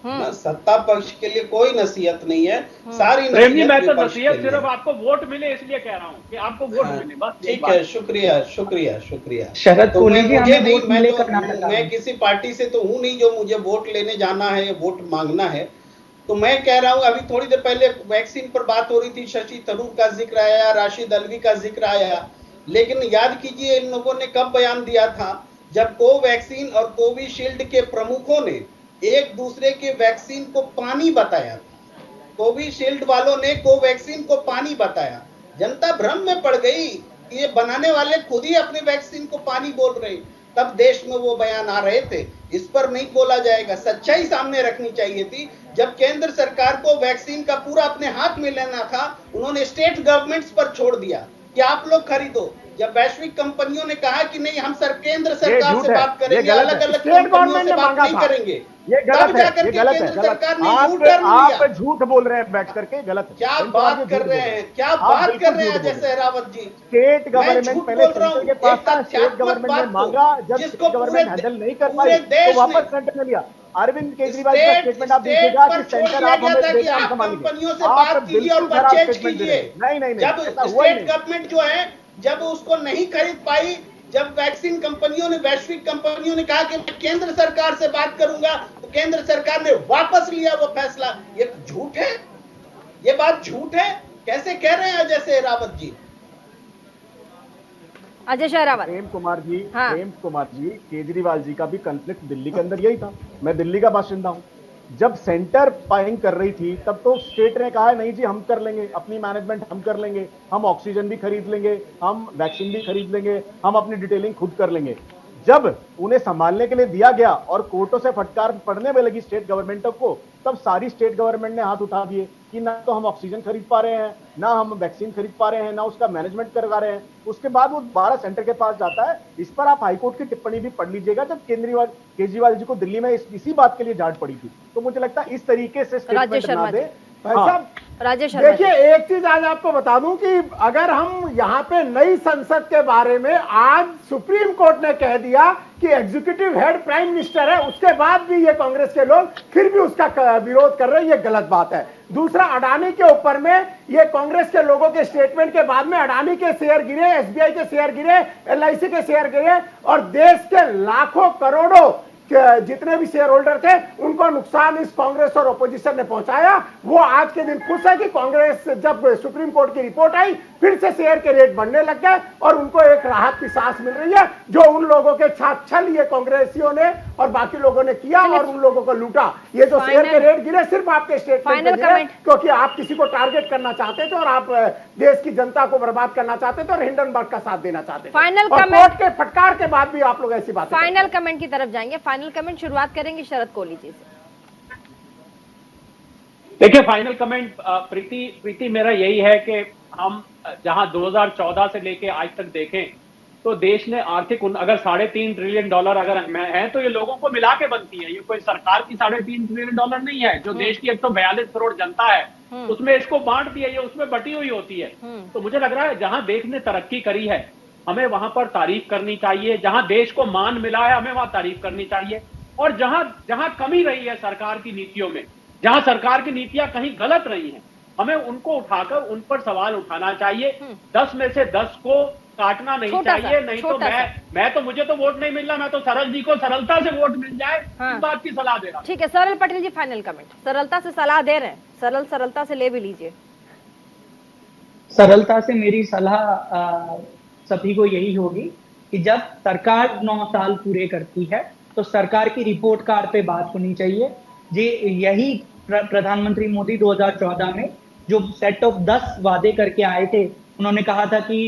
ना, सत्ता पक्ष के लिए कोई नसीहत नहीं है। सारी नसीहत मैं तो नसीहत सिर्फ आपको वोट मिले इसलिए कह रहा हूँ कि आपको वोट मिले, बस। ठीक है, शुक्रिया शुक्रिया शुक्रिया। शरद तो कोहली जी, मुझे हमें नहीं, वोट मिले करना मैं किसी पार्टी से तो हूँ नहीं जो मुझे वोट लेने जाना है, वोट मांगना है। तो मैं कह रहा हूँ, अभी थोड़ी देर पहले वैक्सीन पर बात हो रही थी, शशि थरूर का जिक्र आया, राशिद अल्वी का जिक्र आया, लेकिन याद कीजिए इन लोगों ने कब बयान दिया था, जब कोवैक्सीन और कोविशील्ड के प्रमुखों ने एक दूसरे के वैक्सीन को पानी बताया। कोविशील्ड वालों ने कोवैक्सीन को पानी बताया। जनता भ्रम में पड़ गई कि ये बनाने वाले खुद ही अपने वैक्सीन को पानी बोल रहे। तब देश में वो बयान आ रहे थे। इस पर नहीं बोला जाएगा, सच्चाई सामने रखनी चाहिए थी। जब केंद्र सरकार को वैक्सीन का पूरा अपने हाथ में लेना था, उन्होंने स्टेट गवर्नमेंट्स पर छोड़ दिया कि आप लोग खरीदो। जब वैश्विक कंपनियों ने कहा कि नहीं, हम केंद्र सरकार से बात करेंगे, अलग अलग कंपनियों से बात नहीं करेंगे, ये गलत है, ये गलत है, गलत। आप झूठ बोल रहे हैं बैठ करके, गलत है। क्या बात कर रहे हैं, क्या बात कर रहे हैं अजय सहरावत जी? स्टेट गवर्नमेंट पहले सेंटर के पास था, स्टेट गवर्नमेंट ने मांगा, जब स्टेट गवर्नमेंट हैंडल नहीं कर पाई तो वापस सेंटर ने लिया। अरविंद केजरीवाल का स्टेटमेंट आप देखिएगा कि सेंटर आप हमें देगा, हम संभालेंगे। कंपनियों से बात कीजिए और परचेज कीजिए। नहीं, जब स्टेट गवर्नमेंट जो है, जब उसको नहीं खरीद पाई, जब वैक्सीन कंपनियों ने, वैश्विक कंपनियों ने कहा कि मैं केंद्र सरकार से बात करूंगा, तो केंद्र सरकार ने वापस लिया वो फैसला। ये झूठ है, ये बात झूठ है। कैसे कह रहे हैं अजय सहरावत जी? अजय सहरावत, प्रेम कुमार जी, केजरीवाल जी का भी कॉन्फ्लिक्ट दिल्ली के अंदर यही था। मैं दिल्ली का बाशिंदा हूं। जब सेंटर पाइंग कर रही थी तब तो स्टेट ने कहा नहीं जी हम कर लेंगे, अपनी मैनेजमेंट हम कर लेंगे, हम ऑक्सीजन भी खरीद लेंगे, हम वैक्सीन भी खरीद लेंगे, हम अपनी डिटेलिंग खुद कर लेंगे। जब उन्हें संभालने के लिए दिया गया और कोर्टों से फटकार पड़ने में लगी स्टेट गवर्नमेंटों को, तब सारी स्टेट गवर्नमेंट ने हाथ उठा दिए कि ना तो हम ऑक्सीजन खरीद पा रहे हैं, ना हम वैक्सीन खरीद पा रहे हैं, ना उसका मैनेजमेंट करवा रहे हैं। उसके बाद वो 12 सेंटर के पास जाता है। इस पर आप हाईकोर्ट की टिप्पणी भी पढ़ लीजिएगा, जब केजरीवाल जी को दिल्ली में इसी बात के लिए डांट पड़ी थी। तो मुझे लगता है इस तरीके से स्टेटमेंट ना दे। भाई साहब, देखिए एक चीज आज आपको बता दूं कि अगर हम यहाँ पे नई संसद के बारे में, आज सुप्रीम कोर्ट ने कह दिया कि एग्जीक्यूटिव हेड प्राइम मिनिस्टर है, उसके बाद भी ये कांग्रेस के लोग फिर भी उसका विरोध कर रहे हैं, ये गलत बात है। दूसरा, अडानी के ऊपर में ये कांग्रेस के लोगों के स्टेटमेंट के बाद में अडानी के शेयर गिरे, एसबीआई के शेयर गिरे, एलआईसी के शेयर गिरे और देश के लाखों करोड़ों जितने भी शेयर होल्डर थे उनको नुकसान इस कांग्रेस और ओपोजिशन ने पहुंचाया। वो आज के दिन खुश है कि कांग्रेस, जब सुप्रीम कोर्ट की रिपोर्ट आई, फिर से शेयर के रेट बढ़ने लग गए और उनको एक राहत की सांस मिल रही है, जो उन लोगों के साथ छल ये कांग्रेसियों ने और बाकी लोगों ने किया और उन लोगों को लूटा। ये जो शेयर के रेट गिरे सिर्फ आपके स्टेटमेंट पे गिरे क्योंकि आप किसी को टारगेट करना चाहते थे और आप देश की जनता को बर्बाद करना चाहते थे और हिंडनबर्ग का साथ देना चाहते थे। फाइनल कोर्ट के फटकार के बाद भी आप लोग ऐसी बात। फाइनल कमेंट की तरफ जाएंगे। फाइनल कमेंट शुरुआत करेंगे शरद कोहली जी से। देखिए, फाइनल कमेंट प्रीति मेरा यही है कि हम जहां 2014 से लेके आज तक देखें तो देश ने आर्थिक अगर $3.5 ट्रिलियन अगर है तो ये लोगों को मिला के बनती है, ये कोई सरकार की $3.5 ट्रिलियन नहीं है जो देश की 142 करोड़ जनता है उसमें इसको बांट दिया, ये उसमें बटी हुई होती है। तो मुझे लग रहा है जहां देश ने तरक्की करी है हमें वहां पर तारीफ करनी चाहिए, जहां देश को मान मिला है हमें वहां तारीफ करनी चाहिए, और जहां कमी रही है सरकार की नीतियों में, जहां सरकार की नीतियां कहीं गलत रही हैं, हमें उनको उठाकर उन पर सवाल उठाना चाहिए। 10 में से 10 को काटना नहीं चाहिए, नहीं तो मैं तो मुझे तो वोट नहीं मिल रहा, मैं तो सरल जी को सरलता से वोट मिल जाए इस बात की सलाह दे रहा हूं। ठीक है सरल पटेल जी, फाइनल कमेंट। सरलता से सलाह दे रहे हैं, सरलता से ले भी लीजिए। सरलता से मेरी सलाह सभी को यही होगी कि जब सरकार 9 साल पूरे करती है तो सरकार की रिपोर्ट कार्ड पे बात होनी चाहिए। यही प्रधानमंत्री मोदी 2014 में जो सेट ऑफ 10 वादे करके आए थे, उन्होंने कहा था कि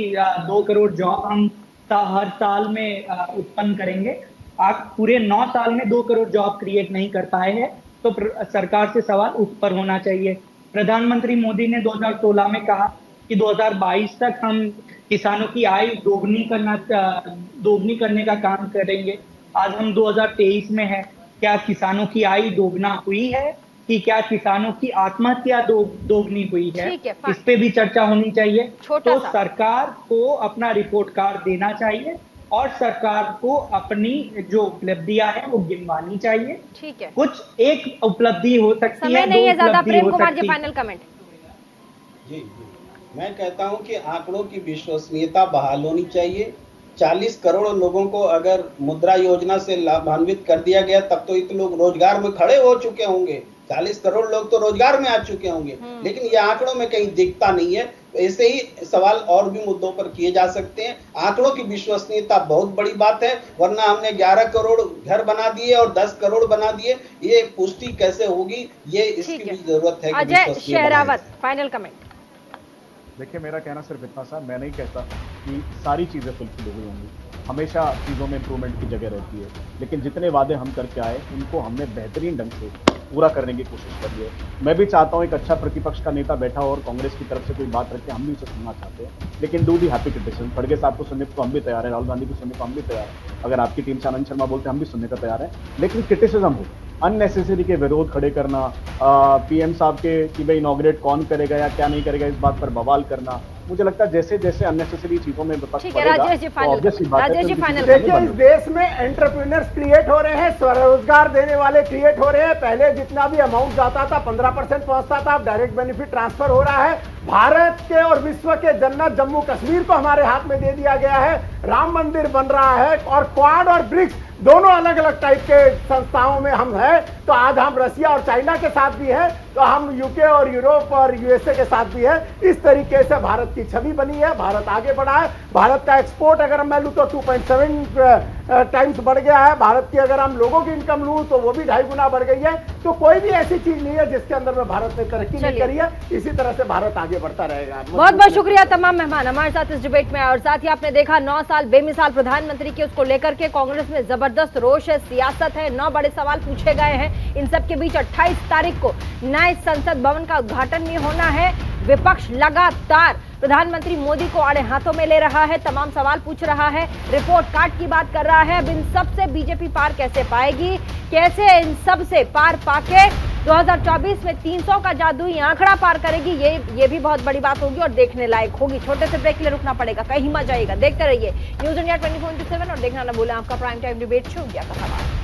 2 करोड़ जॉब हम हर साल में उत्पन्न करेंगे। आप पूरे 9 साल में 2 करोड़ जॉब क्रिएट नहीं कर पाए हैं, तो सरकार से सवाल उस पर होना चाहिए। प्रधानमंत्री मोदी ने 2016 में कहा कि 2022 तक हम किसानों की आय दोगुनी करने का काम करेंगे। आज हम 2023 में है, क्या किसानों की आय दोगुना हुई है कि क्या किसानों की आत्महत्या दोगुनी हुई है? इस पे भी चर्चा होनी चाहिए। तो सरकार को अपना रिपोर्ट कार्ड देना चाहिए और सरकार को अपनी जो उपलब्धियां हैं वो गिनवानी चाहिए। ठीक है, कुछ एक उपलब्धि हो सकती है, समय नहीं है ज्यादा। Prem Kumar ji final comment. जी मैं कहता हूं कि आंकड़ों की विश्वसनीयता बहाल होनी चाहिए। 40 करोड़ लोगों को अगर मुद्रा योजना से लाभान्वित कर दिया गया तब तो इतने लोग रोजगार में खड़े हो चुके होंगे, 40 करोड़ लोग तो रोजगार में आ चुके होंगे, लेकिन ये आंकड़ों में कहीं दिखता नहीं है। ऐसे ही सवाल और भी मुद्दों पर किए जा सकते हैं। आंकड़ों की विश्वसनीयता बहुत बड़ी बात है, वरना हमने 11 करोड़ घर बना दिए और 10 करोड़ बना दिए, ये पुष्टि कैसे होगी, ये इसकी भी जरूरत है। Ajay Sherawat final comment. देखिए मेरा कहना सिर्फ इतना सा, मैं नहीं कहता कि सारी चीज़ें फुलफिल हुई होंगी, हमेशा चीज़ों में इम्प्रूवमेंट की जगह रहती है, लेकिन जितने वादे हम करके आए उनको हमने बेहतरीन ढंग से पूरा करने की कोशिश करी है। मैं भी चाहता हूँ एक अच्छा प्रतिपक्ष का नेता बैठा हो और कांग्रेस की तरफ से कोई बात रखे, हम भी उसे सुनना चाहते हैं, लेकिन डू दी हैप्पी क्रिटिसिज्म। खड़गे साहब को सुनने को हम भी तैयार हैं, राहुल गांधी को सुनने को हम भी तैयार हैं, अगर आपकी टीम से आनंद शर्मा बोलते हम भी सुनने को तैयार हैं, लेकिन क्रिटिसिज्म हो, अननेसेसरी के विरोध खड़े करना, पीएम साहब के कि भाई इनॉग्रेट कौन करेगा या क्या नहीं करेगा इस बात पर बवाल करना, मुझे लगता है जैसे जैसे अननेसेसरी चीजों में विपक्ष बढ़ेगा, राजेश जी फाइनल। देखिए इस देश में एंटरप्रेन्योर्स क्रिएट हो रहे हैं, स्वरोजगार देने वाले क्रिएट हो रहे हैं। पहले जितना भी अमाउंट जाता था 15% पहुंचता था, अब डायरेक्ट बेनिफिट ट्रांसफर हो रहा है। भारत के और विश्व के जन्नत जम्मू कश्मीर को हमारे हाथ में दे दिया गया है, राम मंदिर बन रहा है, और क्वाड और ब्रिक्स दोनों अलग अलग टाइप के संस्थाओं में हम हैं। तो आज हम रशिया और चाइना के साथ भी हैं, तो हम यूके और यूरोप और यूएसए के साथ भी हैं। इस तरीके से भारत की छवि बनी है, भारत आगे बढ़ा है। भारत का एक्सपोर्ट अगर मैं लूँ तो 2.7 टाइम्स बढ़ गया है। भारत की अगर हम लोगों की इनकम लूँ तो वो भी 2.5 गुना बढ़ गई है। तो कोई भी ऐसी चीज नहीं है जिसके अंदर में भारत ने तरक्की नहीं करी है। इसी तरह से भारत आगे बढ़ता रहेगा। बहुत बहुत शुक्रिया तमाम मेहमान हमारे साथ इस डिबेट में। और साथ ही आपने देखा 9 साल बेमिसाल प्रधानमंत्री के, उसको लेकर के कांग्रेस में जबरदस्त रोष है, सियासत है, 9 बड़े सवाल पूछे गए हैं। इन सब के बीच 28 तारीख को नए संसद भवन का उद्घाटन भी होना है। विपक्ष लगातार प्रधानमंत्री मोदी को आड़े हाथों में ले रहा है, तमाम सवाल पूछ रहा है, रिपोर्ट कार्ड की बात कर रहा है। अब इन सब से बीजेपी पार कैसे पाएगी, कैसे इन सब से पार पाके 2024 में 300 का जादुई आंकड़ा पार करेगी, ये भी बहुत बड़ी बात होगी और देखने लायक होगी। छोटे से ब्रेक के लिए रुकना पड़ेगा, कहीं मत जाइएगा, देखते रहिए न्यूज़ इंडिया 24/7 और देखना न भूलें आपका prime time debate show India का सवाल।